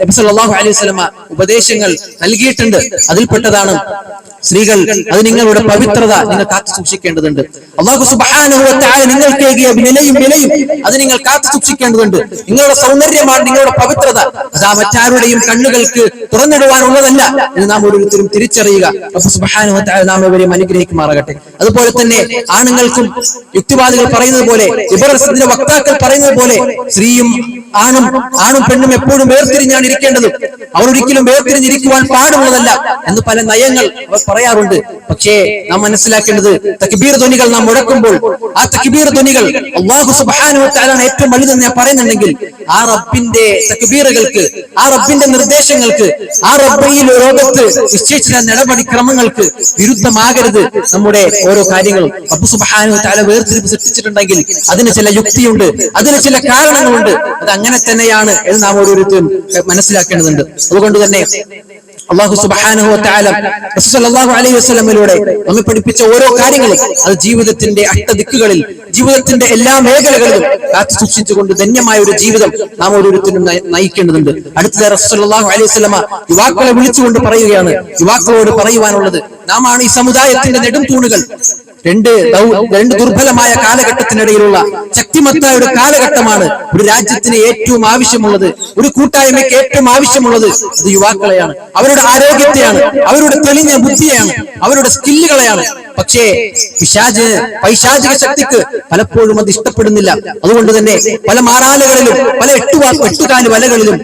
നബി സല്ലല്ലാഹു അലൈഹി വസല്ലം ഉപദേശങ്ങൾ നൽകിയിട്ടുണ്ട്. അതിൽപ്പെട്ടതാണ് സ്ത്രീകൾ, അത് നിങ്ങളുടെ പവിത്രത നിങ്ങൾ കാത്തു സൂക്ഷിക്കേണ്ടതുണ്ട്. അല്ലാഹു സുബ്ഹാനഹു വ തആല നിങ്ങൾക്ക് ഏകിയ വിലയും അത് നിങ്ങൾ കാത്തു സൂക്ഷിക്കേണ്ടതുണ്ട്. നിങ്ങളുടെ സൗന്ദര്യമാണ് നിങ്ങളുടെ പവിത്രത. അതാ മറ്റാരുടെയും കണ്ണുകൾക്ക് തുറന്നിടുവാനുള്ളതല്ല എന്ന് നാം ഓരോരുത്തരും തിരിച്ചറിയുക. അല്ലാഹു സുബ്ഹാനഹു വ തആല നാം ഇവരെ അനുഗ്രഹിക്കുമാറാകട്ടെ. അതുപോലെ തന്നെ ആണുങ്ങൾക്കും യുക്തിവാദികൾ പറയുന്നത് പോലെ, ലിബറൽസിന്റെ വക്താക്കൾ പറയുന്നത് പോലെ സ്ത്രീയും ആണും പെണ്ണും എപ്പോഴും വേർതിരിഞ്ഞാണ് ഇരിക്കേണ്ടത്. അവർ ഒരിക്കലും വേർതിരിഞ്ഞിരിക്കുവാൻ പാടുള്ളതല്ല എന്ന് പല നയങ്ങൾ അവർ പറയാറുണ്ട്. പക്ഷേ നാം മനസ്സിലാക്കേണ്ടത്, തക്ബീർ ധ്വനികൾ നാം മുഴക്കുമ്പോൾ ആ തക്ബീർ ധ്വനികൾ അല്ലാഹു സുബ്ഹാനഹു വ തആല ഏറ്റവും വലുതെന്ന് ഞാൻ പറയുന്നുണ്ടെങ്കിൽ ആ റബ്ബിന്റെ തക്ബീറുകൾക്ക്, ആ റബ്ബിന്റെ നിർദ്ദേശങ്ങൾക്ക്, ആ റബ്ബിൽ ലോകത്ത് നിശ്ചയിച്ച നടപടിക്രമങ്ങൾക്ക് വിരുദ്ധമാകരുത് നമ്മുടെ ഓരോ കാര്യങ്ങളും. റബ്ബ് സുബ്ഹാനഹു വ തആല വേർതിരിവ് സൃഷ്ടിച്ചിട്ടുണ്ടെങ്കിൽ അതിന് ചില യുക്തിയുണ്ട്, അതിന് ചില കാരണങ്ങളുണ്ട്. അത് അങ്ങനെ തന്നെയാണ് എന്ന് നാം ഓരോരുത്തരും മനസ്സിലാക്കേണ്ടതുണ്ട്. അതുകൊണ്ട് തന്നെ അല്ലാഹു സുബ്ഹാനഹു വ തആല റസൂൽ സല്ലല്ലാഹു അലൈഹി വസല്ലമയിലൂടെ നമ്മെ പഠിപ്പിച്ച ഓരോ കാര്യങ്ങളും അത് ജീവിതത്തിന്റെ അഷ്ടദിക്കുകളിൽ, ജീവിതത്തിന്റെ എല്ലാ മേഖലകളിലും കാത്തു സൂക്ഷിച്ചുകൊണ്ട് ധന്യമായ ഒരു ജീവിതം നാം ഓരോരുത്തരും നയിക്കേണ്ടതുണ്ട്. അടുത്ത റസൂൽ സല്ലല്ലാഹു അലൈഹി വസല്ലമ യുവാക്കളെ വിളിച്ചുകൊണ്ട് പറയുകയാണ്, യുവാക്കളോട് പറയുവാനുള്ളത്, നാം ആണ് ഈ സമുദായത്തിന്റെ നെടും തൂണുകൾ. രണ്ട് ദുർബലമായ കാലഘട്ടത്തിനിടയിലുള്ള ശക്തിമത്തായ ഒരു കാലഘട്ടമാണ്. ഒരു രാജ്യത്തിന് ഏറ്റവും ആവശ്യമുള്ളത്, ഒരു കൂട്ടായ്മയ്ക്ക് ഏറ്റവും ആവശ്യമുള്ളത് അത് യുവാക്കളെയാണ്, അവരുടെ ആരോഗ്യത്തെയാണ്, അവരുടെ തെളിഞ്ഞ ബുദ്ധിയെയാണ്, അവരുടെ സ്കില്ലുകളെയാണ്. പക്ഷേ പൈശാചിക ശക്തിക്ക് പലപ്പോഴും അത് ഇഷ്ടപ്പെടുന്നില്ല. അതുകൊണ്ട് തന്നെ പല മാറാലകളിലും പല എട്ടുകാല് വലകളിലും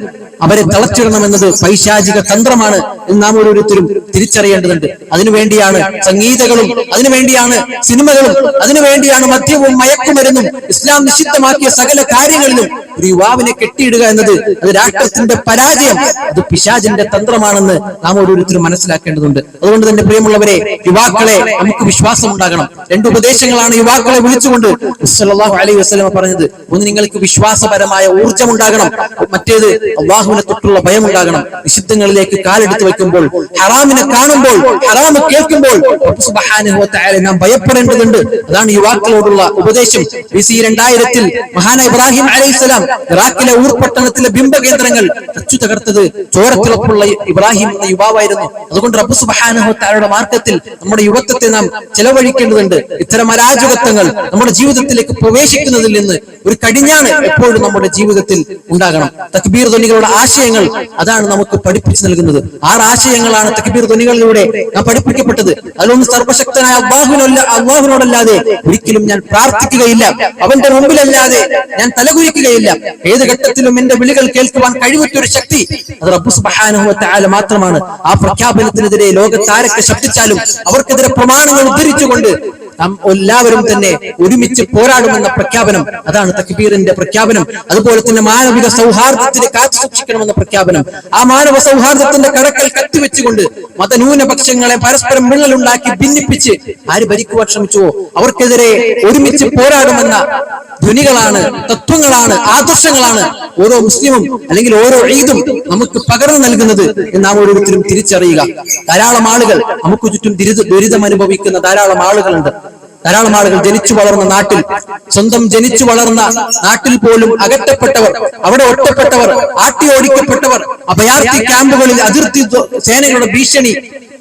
അവരെ തളച്ചിടണമെന്നത് പൈശാചിക തന്ത്രമാണ് എന്ന് നാം ഓരോരുത്തരും തിരിച്ചറിയേണ്ടതുണ്ട്. അതിനുവേണ്ടിയാണ് സംഗീതങ്ങളും, അതിനുവേണ്ടിയാണ് സിനിമകളും, അതിനുവേണ്ടിയാണ് മദ്യവും മയക്കുമരുന്നും ഇസ്ലാം നിഷിദ്ധമാക്കിയ സകല കാര്യങ്ങളിലും ഒരു യുവാവിനെ കെട്ടിയിടുക എന്നത് അത് രാഷ്ട്രത്തിന്റെ പരാജയം, അത് പിശാചിന്റെ തന്ത്രമാണെന്ന് നാം ഓരോരുത്തരും മനസ്സിലാക്കേണ്ടതുണ്ട്. അതുകൊണ്ട് തന്നെ പ്രിയമുള്ളവരെ, യുവാക്കളെ നമുക്ക് വിശ്വാസം ഉണ്ടാകണം. രണ്ട് ഉപദേശങ്ങളാണ് യുവാക്കളെ വിളിച്ചുകൊണ്ട് സല്ലല്ലാഹു അലൈഹി വസല്ലം പറഞ്ഞത്. ഒന്ന്, നിങ്ങൾക്ക് വിശ്വാസപരമായ ഊർജ്ജം ഉണ്ടാകണം. മറ്റേത് അല്ലാഹുവിനെ തൊട്ടുള്ള ഭയം ഉണ്ടാകണം. നിഷിദ്ധങ്ങളിലേക്ക് കാലെടുത്ത് വെക്കുമ്പോൾ, ഹറാമിനെ കാണുമ്പോൾ, ഹറാമ് കേൾക്കുമ്പോൾ റബ്ബ് സുബ്ഹാനഹു വ തആല നാം ഭയപ്പെടേണ്ടതുണ്ട്. അതാണ് യുവാക്കളോടുള്ള ഉപദേശം. BC 2000 മഹാനായ ഇബ്രാഹിം അലൈഹിസ്സലാം ഇറാഖിലെ ഊർപട്ടണത്തിലെ ബിംബകേന്ദ്രങ്ങൾ തകർത്തത് ചോരത്തിളപ്പുള്ള ഇബ്രാഹിം എന്ന യുവാവായിരുന്നു. അതുകൊണ്ട് റബ്ബ് സുബ്ഹാനഹു വ തആലയുടെ മാർഗ്ഗത്തിൽ നമ്മുടെ യുവത്വത്തെ നാം ചെലവഴിക്കേണ്ടതുണ്ട്. ഇത്തരം അരാജകത്വങ്ങൾ നമ്മുടെ ജീവിതത്തിലേക്ക് പ്രവേശിക്കുന്നതിൽ നിന്ന് ഒരു കടിഞ്ഞാണ് എപ്പോഴും നമ്മുടെ ജീവിതത്തിൽ ഉണ്ടാകണം. തക്ബീർ ധ്വനികളുടെ ആശയങ്ങൾ അതാണ് നമുക്ക് പഠിപ്പിച്ചു നൽകുന്നത്. 6 ആശയങ്ങളാണ് തക്ബീർ ധ്വനികളിലൂടെ നാം പഠിപ്പിക്കപ്പെട്ടത്. അതിലൊന്ന്, സർവശക്തനായ അല്ലാഹുവിനോടല്ലാതെ ഒരിക്കലും ഞാൻ പ്രാർത്ഥിക്കുകയില്ല, അവന്റെ മുമ്പിലല്ലാതെ ഞാൻ തലകുനിക്കുകയില്ല. ഏത് ഘട്ടത്തിലും എന്റെ വിളികൾ കേൾക്കുവാൻ കഴിവുറ്റൊരു ശക്തി അത് റബ്ബ് സുബ്ഹാനഹു വ തആല മാത്രമാണ്. ആ പ്രഖ്യാപനത്തിനെതിരെ ലോകത്താരൊക്കെ ശബ്ദിച്ചാലും അവർക്കെതിരെ പ്രമാണങ്ങൾ ഉദ്ധരിച്ചുകൊണ്ട് നാം എല്ലാവരും തന്നെ ഒരുമിച്ച് പോരാടുമെന്ന പ്രഖ്യാപനം, അതാണ് തക്ബീറിന്റെ പ്രഖ്യാപനം. അതുപോലെ തന്നെ മാനവിക സൗഹാർദ്ദത്തിന് കാത്തു സൂക്ഷിക്കണമെന്ന പ്രഖ്യാപനം. ആ മാനവ സൗഹാർദ്ദത്തിന്റെ കടക്കൽ കത്തിവെച്ചുകൊണ്ട് മതന്യൂനപക്ഷങ്ങളെ പരസ്പരം വിള്ളലുണ്ടാക്കി ഭിന്നിപ്പിച്ച് ആര് ഭരിക്കുവാൻ ശ്രമിച്ചുവോ അവർക്കെതിരെ ഒരുമിച്ച് പോരാടുമെന്ന ധ്വനികളാണ്, തത്വങ്ങളാണ്, ആദർശങ്ങളാണ് ഓരോ മുസ്ലിമും അല്ലെങ്കിൽ ഓരോ ഈദും നമുക്ക് പകർന്നു നൽകുന്നത് എന്ന് നാം ഓരോരുത്തരും തിരിച്ചറിയുക. ധാരാളം ആളുകൾ നമുക്ക് ചുറ്റും ദുരിതം അനുഭവിക്കുന്ന ധാരാളം ആളുകളുണ്ട്. ധാരാളം ആളുകൾ ജനിച്ചു വളർന്ന നാട്ടിൽ, സ്വന്തം ജനിച്ചു വളർന്ന നാട്ടിൽ പോലും അകറ്റപ്പെട്ടവർ, അവിടെ ഒറ്റപ്പെട്ടവർ, ആട്ടിയോടിക്കപ്പെട്ടവർ, അഭയാർത്ഥി ക്യാമ്പുകളിൽ അതിർത്തി സേനകളുടെ ഭീഷണി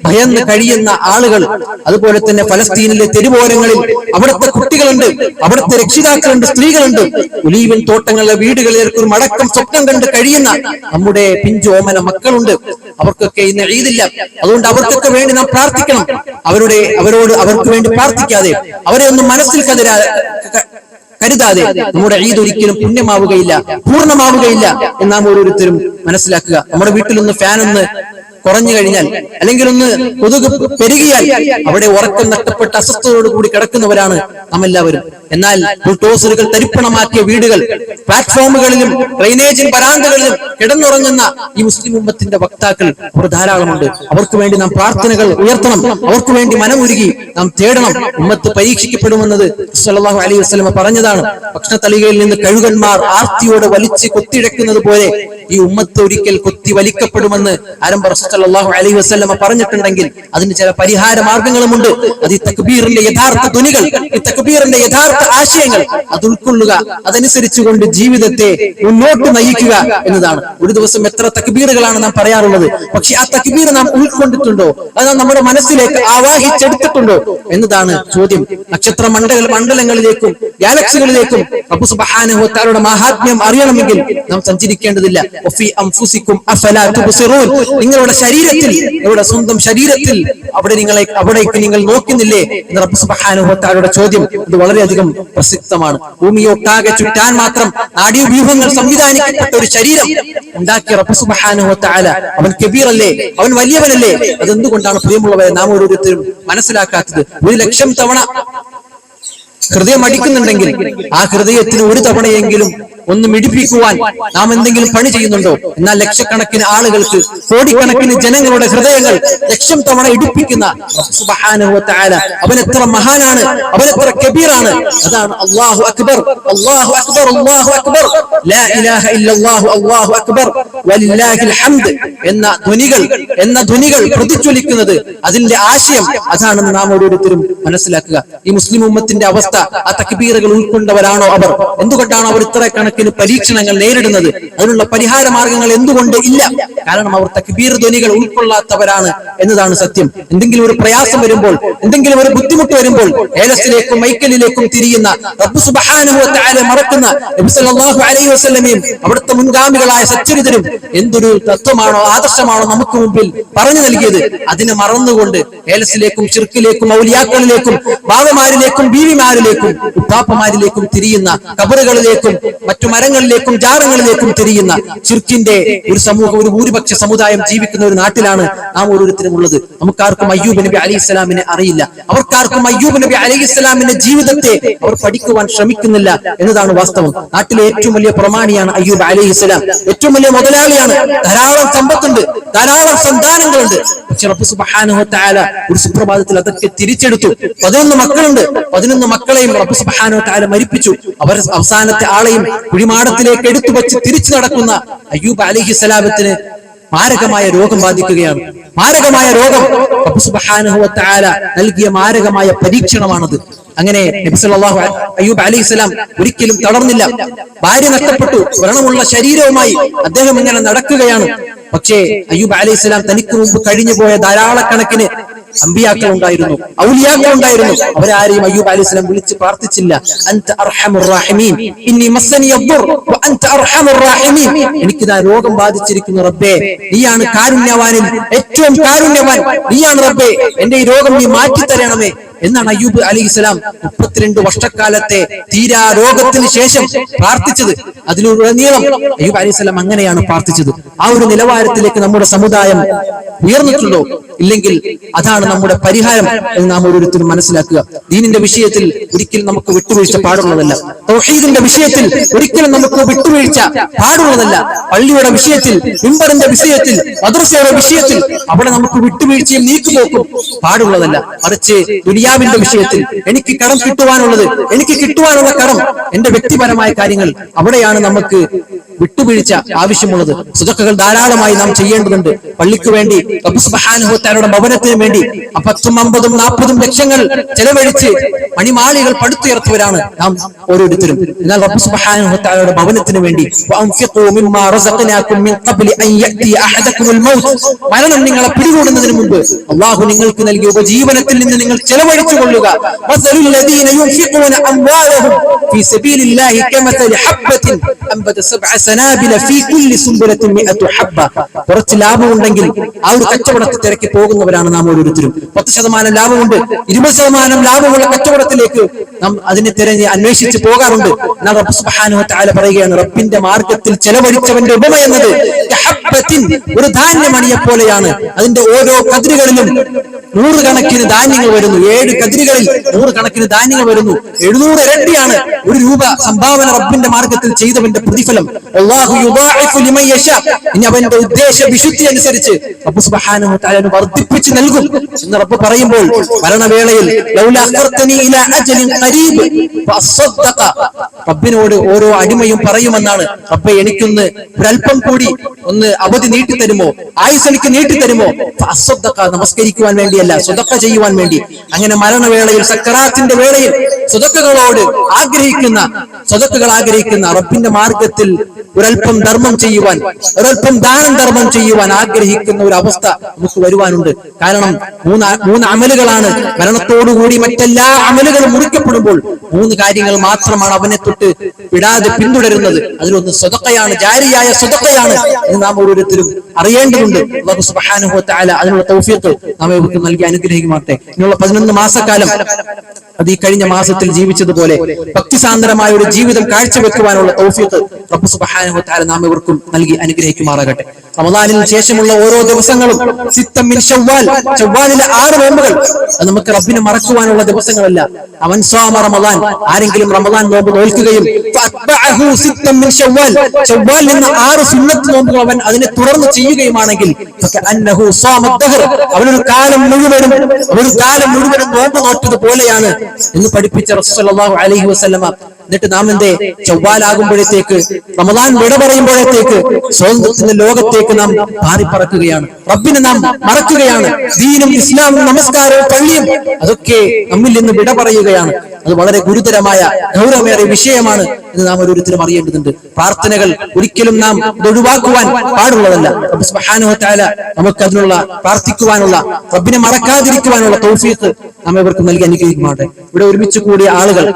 ഭയന്ന് കഴിയുന്ന ആളുകൾ, അതുപോലെ തന്നെ ഫലസ്തീനിലെ തെരുവോരങ്ങളിൽ അവിടുത്തെ കുട്ടികളുണ്ട്, അവിടുത്തെ രക്ഷിതാക്കളുണ്ട്, സ്ത്രീകളുണ്ട്, ഒലീവൻ തോട്ടങ്ങളിലെ വീടുകളിലേക്ക് ഒരു മടക്കം സ്വപ്നം കണ്ട് കഴിയുന്ന നമ്മുടെ പിഞ്ചു ഓമന മക്കളുണ്ട്. അവർക്കൊക്കെ ഇന്ന് ഈദില്ല. അതുകൊണ്ട് അവർക്കൊക്കെ വേണ്ടി നാം പ്രാർത്ഥിക്കണം. അവർക്ക് വേണ്ടി പ്രാർത്ഥിക്കാതെ, അവരെ ഒന്നും മനസ്സിൽ കരുതാതെ നമ്മുടെ ഈദ് ഒരിക്കലും പുണ്യമാവുകയില്ല, പൂർണ്ണമാവുകയില്ല എന്ന് നാം ഓരോരുത്തരും മനസ്സിലാക്കുക. നമ്മുടെ വീട്ടിലൊന്ന് ഫാനൊന്ന് കുറഞ്ഞു കഴിഞ്ഞാൽ, അല്ലെങ്കിൽ ഒന്ന് കൊതുക് പെരുകിയാൽ അവിടെ ഉറക്കം നഷ്ടപ്പെട്ട അസ്വസ്ഥതയോടുകൂടി കിടക്കുന്നവരാണ് നാം എല്ലാവരും. എന്നാൽ ബുൾഡോസറുകൾ തരിപ്പണമാക്കിയ വീടുകൾ, പ്ലാറ്റ്ഫോമുകളിലും ഡ്രെയിനേജിൻ വരാന്തകളിലും കിടന്നുറങ്ങുന്ന ഈ മുസ്ലിം ഉമ്മത്തിന്റെ വക്താക്കൾ അവർ ധാരാളമുണ്ട്. അവർക്ക് വേണ്ടി നാം പ്രാർത്ഥനകൾ ഉയർത്തണം, അവർക്ക് വേണ്ടി മനമുരുകി നാം തേടണം. ഉമ്മത്ത് പരീക്ഷിക്കപ്പെടുമെന്നത് സല്ലല്ലാഹു അലൈഹി വസല്ലം പറഞ്ഞതാണ്. ഭക്ഷണത്തളികയിൽ നിന്ന് കഴുകന്മാർ ആർത്തിയോടെ വലിച്ച് കൊത്തിഴക്കുന്നത് പോലെ ഈ ഉമ്മത്ത് ഒരിക്കൽ കൊത്തി വലിക്കപ്പെടുമെന്ന് ആരംഭ സല്ലല്ലാഹു അലൈഹി വസല്ലം പറഞ്ഞിട്ടുണ്ടെങ്കിൽ അതിന് ചില പരിഹാര മാർഗങ്ങളുമുണ്ട്. അത് ഈ തക്ബീറിന്റെ യഥാർത്ഥ ധ്വനികൾ, ഈ തക്ബീറിന്റെ യഥാർത്ഥ ആശയങ്ങൾ അത് ഉൾക്കൊള്ളുക, അതനുസരിച്ചുകൊണ്ട് ജീവിതത്തെ മുന്നോട്ട് നയിക്കുക എന്നതാണ്. ഒരു ദിവസം എത്ര തക്ബീറുകളാണ് നാം പറയാറുള്ളത്, പക്ഷെ ആ തക്ബീർ നാം ഉൾക്കൊണ്ടിട്ടുണ്ടോ, അത് നമ്മുടെ മനസ്സിലേക്ക് ആവാഹിച്ചെടുത്തിട്ടുണ്ടോ എന്നതാണ് ചോദ്യം. നക്ഷത്ര മണ്ഡലങ്ങളിലേക്കും ഗാലക്സികളിലേക്കും റബ്ബ് സുബ്ഹാനഹു വ തആലയുടെ മഹാത്മ്യം അറിയണമെങ്കിൽ നാം സഞ്ചരിക്കേണ്ടതില്ല. നിങ്ങളുടെ ശരീരത്തിൽ, നിങ്ങളുടെ സ്വന്തം ശരീരത്തിൽ അവിടേക്ക് നിങ്ങൾ നോക്കുന്നില്ലേ എന്ന് റബ്ബ് സുബ്ഹാനഹു വ തആലയുടെ ചോദ്യം ഇത് വളരെയധികം പ്രസക്തമാണ്. ഭൂമിയൊട്ടാകെ ചുറ്റാൻ മാത്രം നാഡീവ്യൂഹങ്ങൾ സംവിധാനിക്കപ്പെട്ട ഒരു ശരീരം ഉണ്ടാക്കിയ റബ്ബ് സുബ്ഹാനഹു വ തആല അവൻ കബീറല്ലേ, അവൻ വലിയവനല്ലേ? അതെന്തുകൊണ്ടാണ് പ്രിയമുള്ളവരെ നാം ഓരോരുത്തരും മനസ്സിലാക്കാത്തത്? 1,00,000 തവണ ഹൃദയം അടിക്കുന്നുണ്ടെങ്കിൽ ആ ഹൃദയത്തിന് ഒരു തവണയെങ്കിലും ഒന്ന് മിടിപ്പിക്കുവാൻ നാം എന്തെങ്കിലും പണി ചെയ്യുന്നുണ്ടോ? എന്നാൽ ലക്ഷക്കണക്കിന് ആളുകൾക്ക്, കോടിക്കണക്കിന് ജനങ്ങളുടെ ഹൃദയങ്ങൾ 1,00,000 തവണ ഇടിപ്പിക്കുന്ന സുബ്ഹാനഹു വ തആല അവൻ എത്ര മഹാനാണ്, അവൻ എത്ര കബീറാണ്. അതാണ് അല്ലാഹു അക്ബർ, അല്ലാഹു അക്ബർ, അല്ലാഹു അക്ബർ, ലാ ഇലാഹ ഇല്ലല്ലാഹു, അല്ലാഹു അക്ബർ വലില്ലാഹിൽ ഹംദ് എന്ന ധ്വനികൾ പ്രതിജ്വലിക്കുന്നത്, അതിന്റെ ആശയം അതാണെന്ന് നാം ഓരോരുത്തരും മനസ്സിലാക്കുക. ഈ മുസ്ലിം ഉമ്മത്തിന്റെ അവസ്ഥ, ആ തക്ബീറുകൾ ഉൾക്കൊണ്ടവരാണോ അവർ? എന്തുകൊണ്ടാണ് അവർ ഇത്ര കണക്കിന് പരീക്ഷണങ്ങൾ നേരിടുന്നത്? അതിനുള്ള പരിഹാര മാർഗങ്ങൾ എന്തുകൊണ്ട് ഇല്ല? കാരണം അവർ തക്ബീർ ധ്വനികൾ ഉൾക്കൊള്ളാത്തവരാണ് എന്നതാണ് സത്യം. എന്തെങ്കിലും ഒരു പ്രയാസം വരുമ്പോൾ, എന്തെങ്കിലും ഒരു ബുദ്ധിമുട്ട് വരുമ്പോൾ ഏലസിലേക്കും മൈക്കലിലേക്കും തിരിയുന്ന റബ്ബ് സുബ്ഹാനഹു വ തആല മറക്കുന്ന നബി സല്ലല്ലാഹു അലൈഹി വസല്ലമയും അവിടുത്തെ മുൻഗാമികളായ സച്ചരിതരും എന്തൊരു തത്വമാണോ ആദർശമാണോ നമുക്ക് മുമ്പിൽ പറഞ്ഞു നൽകിയത്, അതിനെ മറന്നുകൊണ്ട് ഏലസിലേക്കും ശിർക്കിലേക്കും ഔലിയാക്കളിലേക്കും ബാവമാരിലേക്കും ബീവിമാരിലേക്കും ഉപ്പാപ്പമാരിലേക്കും തിരിയുന്ന, ഖബറുകളിലേക്കും മറ്റു മരങ്ങളിലേക്കും ജാറങ്ങളിലേക്കും തിരിയുന്ന ശിർക്കിന്റെ ഒരു സമൂഹം, ഒരു ഭൂരിപക്ഷ സമുദായം ജീവിക്കുന്ന ഒരു നാട്ടിലാണ് നാം ഓരോരുത്തരും ഉള്ളത്. നമുക്കാർക്കും അയ്യൂബ് നബി അലൈഹിസ്സലാമിനെ അറിയില്ല. അവർക്കാർക്കും അയ്യൂബ് നബി അലൈഹിസ്സലാമിന്റെ ജീവിതത്തെ അവർ പഠിക്കുവാൻ ശ്രമിക്കുന്നില്ല എന്നതാണ് വാസ്തവം. നാട്ടിലെ ഏറ്റവും വലിയ പ്രമാണിയാണ് അയ്യൂബ് അലൈഹിസ്സലാം, ഏറ്റവും വലിയ മുതലാളിയാണ്, ധാരാളം സമ്പത്തുണ്ട്, ധാരാളം സന്താനങ്ങളുണ്ട്. പക്ഷെ റബ്ബ് സുബ്ഹാനഹു വ തആല ഒരു സുപ്രഭാതത്തിൽ അതൊക്കെ തിരിച്ചെടുത്തു. 11 മക്കളുണ്ട്, 11 മക്കളെയും റബ്ബ് സുബ്ഹാനഹു വ തആല മരിപ്പിച്ചു. അവർ അവസാനത്തെ ആളെയും കുഴിമാടത്തിലേക്ക് എടുത്തു വെച്ച് തിരിച്ചു നടക്കുന്ന അയ്യൂബ് അലൈഹിസ്സലാമത്തിന് മാരകമായ രോഗം ബാധിക്കുകയാണ്. മാരകമായ രോഗം റബ്ബ് സുബ്ഹാനഹു വ തആല നൽകിയ മാരകമായ പരീക്ഷണമാണത്. അങ്ങനെ നബി സല്ലല്ലാഹു അയ്യൂബ് അലൈഹിസ്സലാം ഒരിക്കലും തളർന്നില്ല. ഭാര്യ നഷ്ടപ്പെട്ടു, വ്രണമുള്ള ശരീരവുമായി അദ്ദേഹം ഇങ്ങനെ നടക്കുകയാണ്. പക്ഷേ അയ്യൂബ് അലൈഹിസ്സലാം തനിക്ക് മുമ്പ് കഴിഞ്ഞുപോയ ധാരാളക്കണക്കിന് അമ്പിയാക്കൾ ഉണ്ടായിരുന്നു, ഔലിയാക്കൾ ഉണ്ടായിരുന്നു. അവരാരെയും അയ്യൂബ് അലൈഹിസ്സലാം വിളിച്ച് പ്രാർത്ഥിച്ചില്ല. അൻത അർഹമുർ റഹീമീൻ, ഇന്നി മസ്സനി യദ്ദുർ വ അൻത അർഹമുർ റഹീമീൻ. എനിക്കിതാ രോഗം ബാധിച്ചിരിക്കുന്നു റബ്ബേ, നീയാണ് കാരുണ്യവാനിൽ ഏറ്റവും കാരുണ്യവാൻ, നീയാണ് റബ്ബേ, എന്റെ ഈ രോഗം നീ മാറ്റി തരണമേ എന്നാണ് അയ്യൂബ് അലൈഹിസ്സലാം 32 വർഷക്കാലത്തെ തീരാ രോഗത്തിന് ശേഷം പ്രാർത്ഥിച്ചത്. അതിലുടനീളം അയ്യൂബ് അലൈഹിസ്സലാം അങ്ങനെയാണ് പ്രാർത്ഥിച്ചത്. ആ ഒരു നിലവാരത്തിലേക്ക് നമ്മുടെ സമുദായം ഉയർന്നിട്ടുണ്ടോ? ഇല്ലെങ്കിൽ അതാണ് നമ്മുടെ പരിഹാരം എന്ന് നാം ഓരോരുത്തരും മനസ്സിലാക്കുക. ദീനിന്റെ വിഷയത്തിൽ ഒരിക്കലും നമുക്ക് വിട്ടുവീഴ്ച പാടുള്ളതല്ല. തൗഹീദിന്റെ വിഷയത്തിൽ ഒരിക്കലും നമുക്ക് വിട്ടുവീഴ്ച പാടുള്ളതല്ല. പള്ളിയുടെ വിഷയത്തിൽ, മിമ്പറിന്റെ വിഷയത്തിൽ, മദ്രസയുടെ വിഷയത്തിൽ അവിടെ നമുക്ക് വിട്ടുവീഴ്ചയും നീക്കുപോക്കും പാടുള്ളതല്ല. മറിച്ച് ദുനിയാവിന്റെ വിഷയത്തിൽ എനിക്ക് കടം കിട്ടുവാനുള്ളത്, എനിക്ക് കിട്ടുവാനുള്ള കടം, എന്റെ വ്യക്തിപരമായ കാര്യങ്ങൾ, അവിടെയാണ് നമുക്ക് വിട്ടുവീഴ്ച ആവശ്യമുള്ളത്. സദഖകൾ ധാരാളമായി നാം ചെയ്യേണ്ടതുണ്ട്. പള്ളിക്ക് വേണ്ടി, റബ്ബ് സുബ്ഹാനഹു വ തആലയുടെ ഭവനത്തിന് വേണ്ടി 10, 50, 40 ലക്ഷങ്ങൾ ചെലവഴിച്ച് മണിമാളികൾ പടുത്തുയർത്തുവരാണ് നാം ഓരോരുത്തരും. എന്നാൽ റബ്ബ് സുബ്ഹാനഹു വ തആലയുടെ ഭവനത്തിന് വേണ്ടി മരണം നിങ്ങളെ പിടികൂടുന്നതിന് മുമ്പ് അല്ലാഹു നിങ്ങൾക്ക് നൽകിയ ഉപജീവനത്തിൽ നിന്ന് നിങ്ങൾ ചെലവഴിച്ചു കൊള്ളുക. കുറച്ച് ലാഭമുണ്ടെങ്കിൽ ആ ഒരു കച്ചവടത്തെ തിരക്കി പോകുന്നവരാണ് നാം ഓരോരുത്തരും. 10% ലാഭമുണ്ട്, 20% ലാഭമുള്ള കച്ചവടത്തിലേക്ക് നാം അതിനെ തിരഞ്ഞ് അന്വേഷിച്ച് പോകാറുണ്ട്. എന്നാൽ റബ്ബ് സുബ്ഹാനഹു വ തആല പറയുകയാണ്, റബ്ബിന്റെ മാർഗത്തിൽ ചെലവഴിച്ചവന്റെ ഉപമ എന്നത് ഒരു ധാന്യമണിയെ പോലെയാണ്. അതിന്റെ ഓരോ കതിരുകളിലും 100 കണക്കിന് ധാന്യങ്ങൾ വരുന്നു. 7 കതിരുകളിൽ 100 കണക്കിന് ധാന്യങ്ങൾ വരുന്നു. 700 ഇരട്ടിയാണ് 1 രൂപ സംഭാവന റബ്ബിന്റെ മാർഗത്തിൽ ചെയ്തവന്റെ പ്രതിഫലം. അല്ലാഹു യുദാഇഫു ലിമൻ യശാ. ഇനി അവന്റെ ഉദ്ദേശ വിശുദ്ധി അനുസരിച്ച് റബ്ബ് സുബ്ഹാനഹു വ തആല വർദ്ധിപ്പിച്ച് നൽകും എന്ന് റബ്ബ് പറയുമ്പോൾ, മരണവേളയിൽ ലൗലാ അഖർതനി ഇലാ അജലിൻ ഖരീബ് ഫഅസ്സദ്ദഖ, റബ്ബിനോട് ഓരോ അടിമയും പറയുമെന്നാണ്, റബ്ബേ എനിക്കൊന്ന് ഒരല്പം കൂടി ഒന്ന് അവധി നീട്ടിത്തരുമോ, ആയുസ് എനിക്ക് നീട്ടിത്തരുമോ, ഫഅസ്സദ്ദഖ, നമസ്കരിക്കുവാൻ വേണ്ടിയല്ല, സ്വതക്ക ചെയ്യുവാൻ വേണ്ടി. അങ്ങനെ മരണവേളയിൽ, സക്കറാത്തിന്റെ വേളയിൽ സ്വതക്കകളോട് ആഗ്രഹിക്കുന്ന റബ്ബിന്റെ മാർഗത്തിൽ ഒരല്പം ധർമ്മം ചെയ്യുവാൻ, ഒരല്പം ദാനം ധർമ്മം ചെയ്യുവാൻ ആഗ്രഹിക്കുന്ന ഒരു അവസ്ഥ നമുക്ക് വരുവാനുണ്ട്. കാരണം 3 അമലുകളാണ് മരണത്തോടുകൂടി മറ്റെല്ലാ അമലുകളും മുറിക്കപ്പെടുമ്പോൾ 3 കാര്യങ്ങൾ മാത്രമാണ് അവനെ തൊട്ട് വിടാതെ പിന്തുടരുന്നത്. അതിലൊന്ന് സ്വതക്കയാണ്, ജാരിയായ സ്വതക്കയാണ് എന്ന് നാം ഓരോരുത്തരും അറിയേണ്ടതുണ്ട്. അല്ലാഹു സുബ്ഹാനഹു വ തആല അതിനുള്ള തൗഫീഖ് നാം ഇവർക്ക് നൽകി അനുഗ്രഹിക്കുമാറട്ടെ. ഇനിയുള്ള 11 മാസക്കാലം അത് ഈ കഴിഞ്ഞ മാസത്തിൽ ജീവിച്ചതുപോലെ ഭക്തിസാന്ദ്രമായ ഒരു ജീവിതം കാഴ്ചവെക്കുവാനുള്ള തൗഫീഖ് റബ്ബ് സുബ്ഹാനഹു വ തആല നാം ഇവർക്കും നൽകി അനുഗ്രഹിക്കുമാറാകട്ടെ. റമദാനിന് ശേഷമുള്ള ഓരോ ദിവസങ്ങളും സിത്തം മിൻ ശവ്വാൽ, ശവ്വാലിലെ 6 നോമ്പുകൾ, അത് നമുക്ക് റബ്ബിനെ മറക്കുവാനുള്ള ദിവസങ്ങളല്ല. അവൻ സ്വാമ റമദാൻ, ആരെങ്കിലും റമദാൻ നോമ്പ് നോൽക്കുകയും ഫഅത്ബഅഹു സിത്തം മിൻ ശവ്വാൽ, ശവ്വാലിൽ നിന്ന് 6 സുന്നത്ത് നോമ്പുകൾ അവൻ അതിനെ തുടർന്ന് ചെയ്യുകയുമാണെങ്കിൽ ഫകഅന്നഹു സ്വാമ ദഹർ, അവനൊരു കാലം മുഴുവനും നോമ്പ് നോറ്റത് പോലെയാണ് എന്ന് പഠിപ്പിച്ച റസൂൽ സല്ലല്ലാഹു അലൈഹി വസല്ലമ. എന്നിട്ട് നാം എന്തേ ചൊവ്വാലാകുമ്പോഴത്തേക്ക്, റമദാൻ വിട പറയുമ്പോഴത്തേക്ക് സ്വാതന്ത്ര്യത്തിന്റെ ലോകത്തേക്ക് നാം പാറിപ്പറക്കുകയാണ്, റബ്ബിനെ നാം മറക്കുകയാണ്. ദീനും ഇസ്ലാമും നമസ്കാരവും പള്ളിയും അതൊക്കെ നമ്മിൽ നിന്ന് വിട പറയുകയാണ്. അത് വളരെ ഗുരുതരമായ ഗൗരവമേറിയ വിഷയമാണ് എന്ന് നാം ഓരോരുത്തരും അറിയേണ്ടതുണ്ട്. പ്രാർത്ഥനകൾ ഒരിക്കലും നാം ഒഴിവാക്കുവാൻ പാടുള്ളതല്ല. റബ്ബ് സുബ്ഹാനഹു വ തആല നമുക്ക് അതിനുള്ള പ്രാർത്ഥിക്കുവാനുള്ള, റബ്ബിനെ മറക്കാതിരിക്കുവാനുള്ള തൗഫീഖ് നാം ഇവർക്ക് നൽകി അനുഗ്രഹിക്കുമാറാകട്ടെ. ഇവിടെ ഒരുമിച്ച് കൂടിയ ആളുകൾ,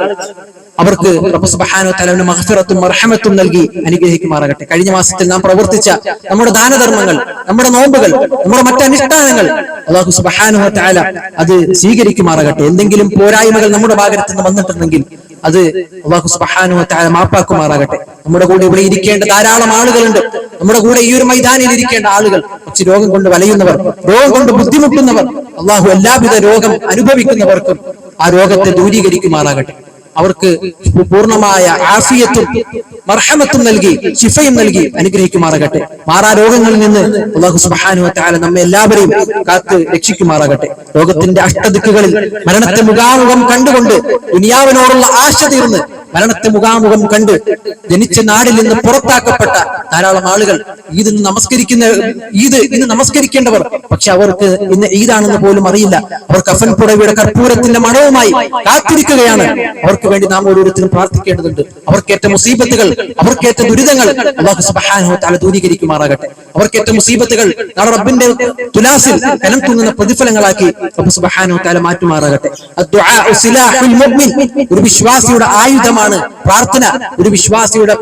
അവർക്ക് റബ്ബ് സുബ്ഹാനഹു വ തആല മഗ്ഫിറത്തും മർഹമത്തും നൽകി അനുഗ്രഹിക്കുമാറാകട്ടെ. കഴിഞ്ഞ മാസത്തിൽ നാം പ്രവർത്തിച്ച നമ്മുടെ ദാനധർമ്മങ്ങൾ, നമ്മുടെ നോമ്പുകൾ, നമ്മുടെ മറ്റ് അനുഷ്ഠാനങ്ങൾ അല്ലാഹു സുബ്ഹാനഹു വ തആല അത് സ്വീകരിക്കുമാറാകട്ടെ. എന്തെങ്കിലും പോരായ്മകൾ നമ്മുടെ ഭാഗത്ത് നിന്ന് വന്നിട്ടുണ്ടെങ്കിൽ അത് അല്ലാഹു സുബ്ഹാനഹു വ തആല മാപ്പാക്കുമാറാകട്ടെ. നമ്മുടെ കൂടെ ഇവിടെ ഇരിക്കേണ്ട ധാരാളം ആളുകളുണ്ട്. നമ്മുടെ കൂടെ ഈ ഒരു മൈതാനിൽ ഇരിക്കേണ്ട ആളുകൾ, പക്ഷെ രോഗം കൊണ്ട് വലയുന്നവർ, രോഗം കൊണ്ട് ബുദ്ധിമുട്ടുന്നവർ, അല്ലാഹു എല്ലാവിധ രോഗം അനുഭവിക്കുന്നവർക്കും ആ രോഗത്തെ ദൂരീകരിക്കുമാറാകട്ടെ. അവർക്ക് പൂർണ്ണമായ ആഫിയത്തും മർഹമത്തും നൽകി ശിഫയും നൽകി അനുഗ്രഹിക്കുമാറാകട്ടെ. മാറാ രോഗങ്ങളിൽ നിന്ന് അല്ലാഹു സുബ്ഹാനഹു വ തആല നമ്മെ എല്ലാവരെയും കാത്ത് രക്ഷിക്കുമാറാകട്ടെ. ലോകത്തിന്റെ അഷ്ടദിക്കുകളിൽ മരണത്തെ മുഖാമുഖം കണ്ടുകൊണ്ട് ദുനിയാവിനോടുള്ള ആശ തീർന്ന് മരണത്തെ മുഖാമുഖം കണ്ട് ജനിച്ച നാടിൽ നിന്ന് പുറത്താക്കപ്പെട്ട ധാരാളം ആളുകൾ ഈദ് ഇന്ന് നമസ്കരിക്കേണ്ടവർ, പക്ഷെ അവർക്ക് ഇന്ന് ഈദാണെന്ന് പോലും അറിയില്ല. അവർ കഫൻ പുടവയുടെ കർപ്പൂരത്തിന്റെ മണവുമായി കാത്തിരിക്കുകയാണ്. അവർക്ക് വേണ്ടി നാം ഓരോരുത്തരും പ്രാർത്ഥിക്കേണ്ടതുണ്ട്. അവർക്കേറ്റ മുസീബത്തുകൾ, അവർക്കേറ്റ ദുരിതങ്ങൾ അല്ലാഹു സുബ്ഹാനഹു വ തആല ദൂരീകരിക്കുമാറാകട്ടെ. അവർക്കേറ്റ മുസീബത്തുകൾ നാളെ റബ്ബിന്റെ തുലാസിൽ കനം തൂങ്ങുന്ന പ്രതിഫലങ്ങളാക്കി റബ്ബ് സുബ്ഹാനഹു വ തആല മാറ്റുമാറാകട്ടെ. അദ്ദുആഉ സിലാഹുൽ മുഅ്മിൻ, ഒരു വിശ്വാസിയുടെ ആയുധമാണ് പ്രാർത്ഥന, ഒരു വിശ്വാസിയുടെ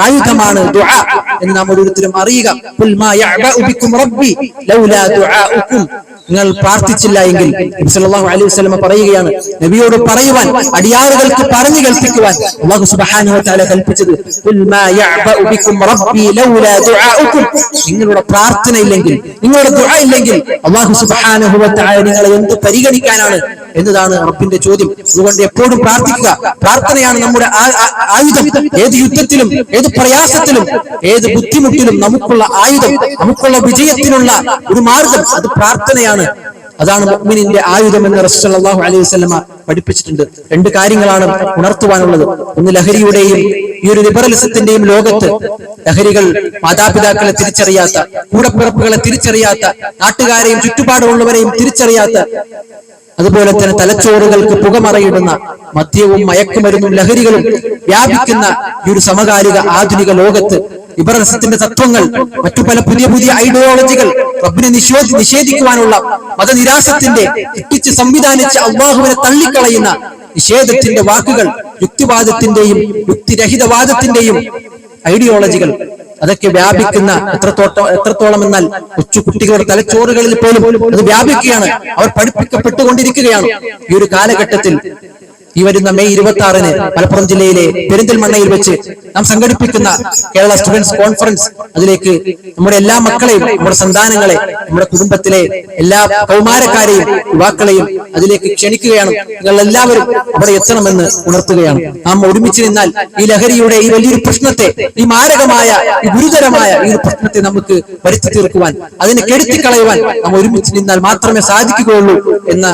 ആയുധമാണ് ദുആ. എന്ന് നാം ഓരോരുത്തരും അറിയുക. ഖുൽ മാ യഅബഉ ബികും റബ്ബി ലൗലാ ദുആഉകും. നിങ്ങൾ പ്രാർത്ഥിച്ചില്ല എങ്കിൽ നബി സല്ലല്ലാഹു അലൈഹി വസല്ലം പറയുകയാണ്, നബിയോട് പറയുവാൻ, അടിയാറുകൾക്ക് പറഞ്ഞു കേൾപ്പിക്കുവാൻ അല്ലാഹു സുബ്ഹാനഹു വ തആല കൽപ്പിച്ചത് ഖുൽ മാ യഅബഉ ബികും റബ്ബി ലൗലാ ദുആഉകും. നിങ്ങളുടെ പ്രാർത്ഥന ഇല്ലെങ്കിൽ, നിങ്ങളുടെ ദുആ ഇല്ലെങ്കിൽ അല്ലാഹു സുബ്ഹാനഹു വ തആല നിങ്ങളെ എന്ത് പരിഗണിക്കാനാണ് എന്നതാണ് റബ്ബിന്റെ ചോദ്യം. അതുകൊണ്ട് എപ്പോഴും പ്രാർത്ഥിക്കുക. പ്രാർത്ഥനയാണ് നമ്മുടെ ആയുധം. ഏത് യുദ്ധത്തിലും, ഏത് പ്രയാസത്തിലും, ഏത് ബുദ്ധിമുട്ടിലും നമുക്കുള്ള ആയുധം, നമുക്കുള്ള വിജയത്തിനുള്ള ഒരു മാർഗം അത് പ്രാർത്ഥനയാണ്. അതാണ് മുഅ്മിനിന്റെ ആയുധം എന്ന് റസൂൽ സല്ലല്ലാഹു അലൈഹി വസല്ലമ പഠിപ്പിച്ചിട്ടുണ്ട്. രണ്ട് കാര്യങ്ങളാണ് ഉണർത്തുവാനുള്ളത്. ഒന്ന്, ലഹരിയുടെയും ഈ ഒരു ലിബറലിസത്തിന്റെയും ലോകത്ത് ലഹരികൾ മാതാപിതാക്കളെ തിരിച്ചറിയാത്ത, കൂടപ്പിറപ്പുകളെ തിരിച്ചറിയാത്ത, നാട്ടുകാരെയും ചുറ്റുപാടുള്ളവരെയും തിരിച്ചറിയാത്ത, അതുപോലെ തന്നെ തലച്ചോറുകൾക്ക് പുകമറയിടുന്ന മദ്യവും മയക്കുമരുന്നും ലഹരികളും വ്യാപിക്കുന്ന ഈ ഒരു സമകാലിക ആധുനിക ലോകത്ത് ലിബറലിസത്തിന്റെ തത്വങ്ങൾ, മറ്റു പല പുതിയ പുതിയ ഐഡിയോളജികൾ, റബ്ബിനെ നിഷേധിക്കുവാനുള്ള മതനിരാസത്തിന്റെ ഇട്ടിച്ച് സംവിധാനിച്ച അള്ളാഹുവിനെ തള്ളിക്കളയുന്ന നിഷേധത്തിന്റെ വാക്കുകൾ, യുക്തിവാദത്തിന്റെയും യുക്തിരഹിതവാദത്തിന്റെയും ഐഡിയോളജികൾ, അതൊക്കെ വ്യാപിക്കുന്ന എത്രത്തോളം എന്നാൽ കൊച്ചു കുട്ടികളുടെ തലച്ചോറുകളിൽ പോലും അത് വ്യാപിക്കുകയാണ്. അവർ പഠിപ്പിക്കപ്പെട്ടുകൊണ്ടിരിക്കുകയാണ്. ഈ ഒരു കാലഘട്ടത്തിൽ ഈ വരുന്ന മെയ് 26-ന് മലപ്പുറം ജില്ലയിലെ പെരിന്തൽമണ്ണയിൽ വെച്ച് നാം സംഘടിപ്പിക്കുന്ന കേരള സ്റ്റുഡൻസ് കോൺഫറൻസ്, അതിലേക്ക് നമ്മുടെ എല്ലാ മക്കളെയും, നമ്മുടെ സന്താനങ്ങളെ, നമ്മുടെ കുടുംബത്തിലെ എല്ലാ കൗമാരക്കാരെയും യുവാക്കളെയും അതിലേക്ക് ക്ഷണിക്കുകയാണ്. നിങ്ങൾ എല്ലാവരും അവിടെ എത്തണമെന്ന് ഉണർത്തുകയാണ്. നാം ഒരുമിച്ച് നിന്നാൽ ഈ ലഹരിയുടെ ഈ വലിയൊരു പ്രശ്നത്തെ, ഈ മാരകമായ, ഈ ഗുരുതരമായ ഈ ഒരു പ്രശ്നത്തെ നമുക്ക് വരുത്തി തീർക്കുവാൻ, അതിനെ കെടുത്തിക്കളയുവാൻ നാം ഒരുമിച്ച് നിന്നാൽ മാത്രമേ സാധിക്കുകയുള്ളൂ എന്ന്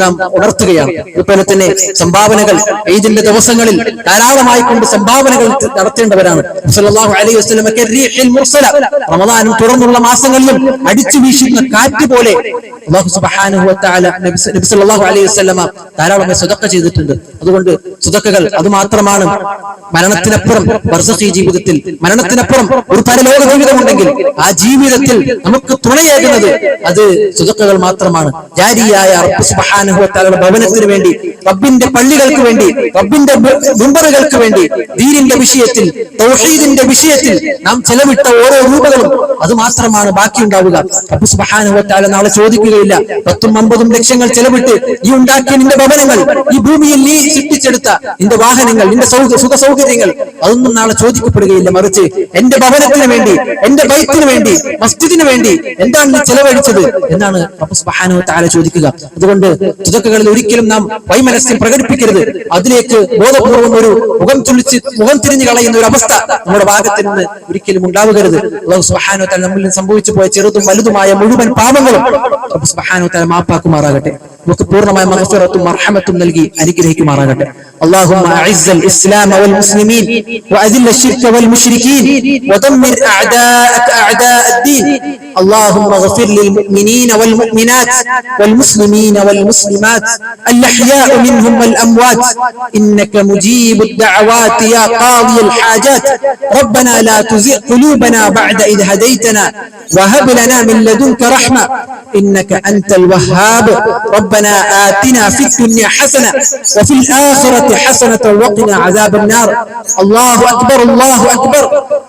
നാം ഉണർത്തുകയാണ്. അതുപോലെ തന്നെ സംഭാവനകൾ ഈദിന്റെ ദിവസങ്ങളിൽ ധാരാളമായി കൊണ്ട് സംഭാവനകൾ നടത്തേണ്ടവരാണ്. സല്ലല്ലാഹു അലൈഹി വസല്ലം റമദാനും തുടർന്നുള്ള മാസങ്ങളിലും അടിച്ചു വീശുന്ന കാറ്റ് പോലെ അല്ലാഹു സുബ്ഹാനഹു വ തആല നബി സല്ലല്ലാഹു അലൈഹി വസല്ലം ധാരാളമായി സദഖ ചെയ്തിട്ടുണ്ട്. അതുകൊണ്ട് സദഖകൾ അത് മാത്രമാണ് മരണത്തിനപ്പുറം ബർസഖി ജീവിതത്തിൽ, മരണത്തിനപ്പുറം ഒരു പരലോക ജീവിതമുണ്ടെങ്കിൽ ആ ജീവിതത്തിൽ നമുക്ക് തുണയേകുന്നത് അത് സദഖകൾ മാത്രമാണ്. ജാരിയായ റബ്ബ് സുബ്ഹാനഹു വ തആലയുടെ ഭവനത്തിന് വേണ്ടി, റബ്ബിന്റെ പള്ളികൾക്ക് വേണ്ടി, റബ്ബിന്റെ മുമ്പറുകൾക്ക് വേണ്ടി, ദീനിന്റെ വിഷയത്തിൽ, തൗഹീദിന്റെ വിഷയത്തിൽ നാം ചെലവിട്ട ഓരോ രൂപകളും അത് മാത്രമാണ് ബാക്കിയുണ്ടാവുക. റബ്ബ് സുബ്ഹാനഹു വ തആല നാളെ ചോദിക്കുകയില്ല, 10-50 ലക്ഷങ്ങൾ ചെലവിട്ട് നീ ഉണ്ടാക്കിയ നിന്റെ ഭവനങ്ങൾ, ഈ ഭൂമിയിൽ നീ സൃഷ്ടിച്ചെടുത്ത നിന്റെ വാഹനങ്ങൾ, നിന്റെ സുഖ സൗകര്യങ്ങൾ, അതൊന്നും നാളെ ചോദിക്കപ്പെടുകയില്ല. മറിച്ച് എന്റെ ഭവനത്തിന് വേണ്ടി, എന്റെ ബൈത്തിന് വേണ്ടി, മസ്ജിദിന് വേണ്ടി എന്താണ് നീ ചെലവഴിച്ചത് എന്നാണ് റബ്ബ് സുബ്ഹാനഹു വ തആല ചോദിക്കുക. അതുകൊണ്ട് സദഖകളിൽ ഒരിക്കലും നാം വൈമനസ്യം പ്രകടിപ്പിക്കരുത്. അതിലേക്ക് ബോധപൂർവം ഒരു മുഖം തിരിഞ്ഞു കളയുന്ന ഒരു അവസ്ഥ നമ്മുടെ ഭാഗത്ത് നിന്ന് ഒരിക്കലും ഉണ്ടാവുകരുത്. അല്ലാഹു സുബ്ഹാനഹു വ തആല നമ്മിൽ സംഭവിച്ചു പോയ ചെറുതും വലുതുമായ മുഴുവൻ പാപങ്ങളും റബ്ബ് സുബ്ഹാനഹു വ തആല മാപ്പാക്കുമാറാകട്ടെ. നമുക്ക് പൂർണ്ണമായ മഗ്ഫിറത്തും മർഹമത്തും നൽകി അനുഗ്രഹിക്കുമാറാകട്ടെ. اللهم أعز الإسلام والمسلمين وأذل الشرك والمشركين ودمر أعداءك أعداء الدين. اللهم اغفر للمؤمنين والمؤمنات والمسلمين والمسلمات الأحياء منهم والأموات إنك مجيب الدعوات يا قاضي الحاجات. ربنا لا تزغ قلوبنا بعد إذ هديتنا وهب لنا من لدنك رحمة إنك أنت الوهاب. ربنا آتنا في الدنيا حسنة وفي الآخرة حسنة وقنا عذاب النار. الله أكبر الله أكبر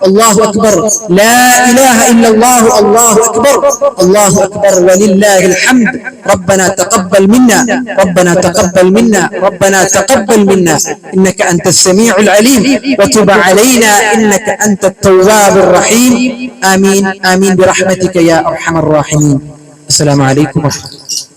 الله أكبر لا إله إلا الله الله أكبر الله أكبر ولله الحمد. ربنا تقبل منا ربنا تقبل منا ربنا تقبل منا إنك أنت السميع العليم وتب علينا إنك أنت التواب الرحيم. آمين آمين برحمتك يا أرحم الراحمين. السلام عليكم ورحمة الله.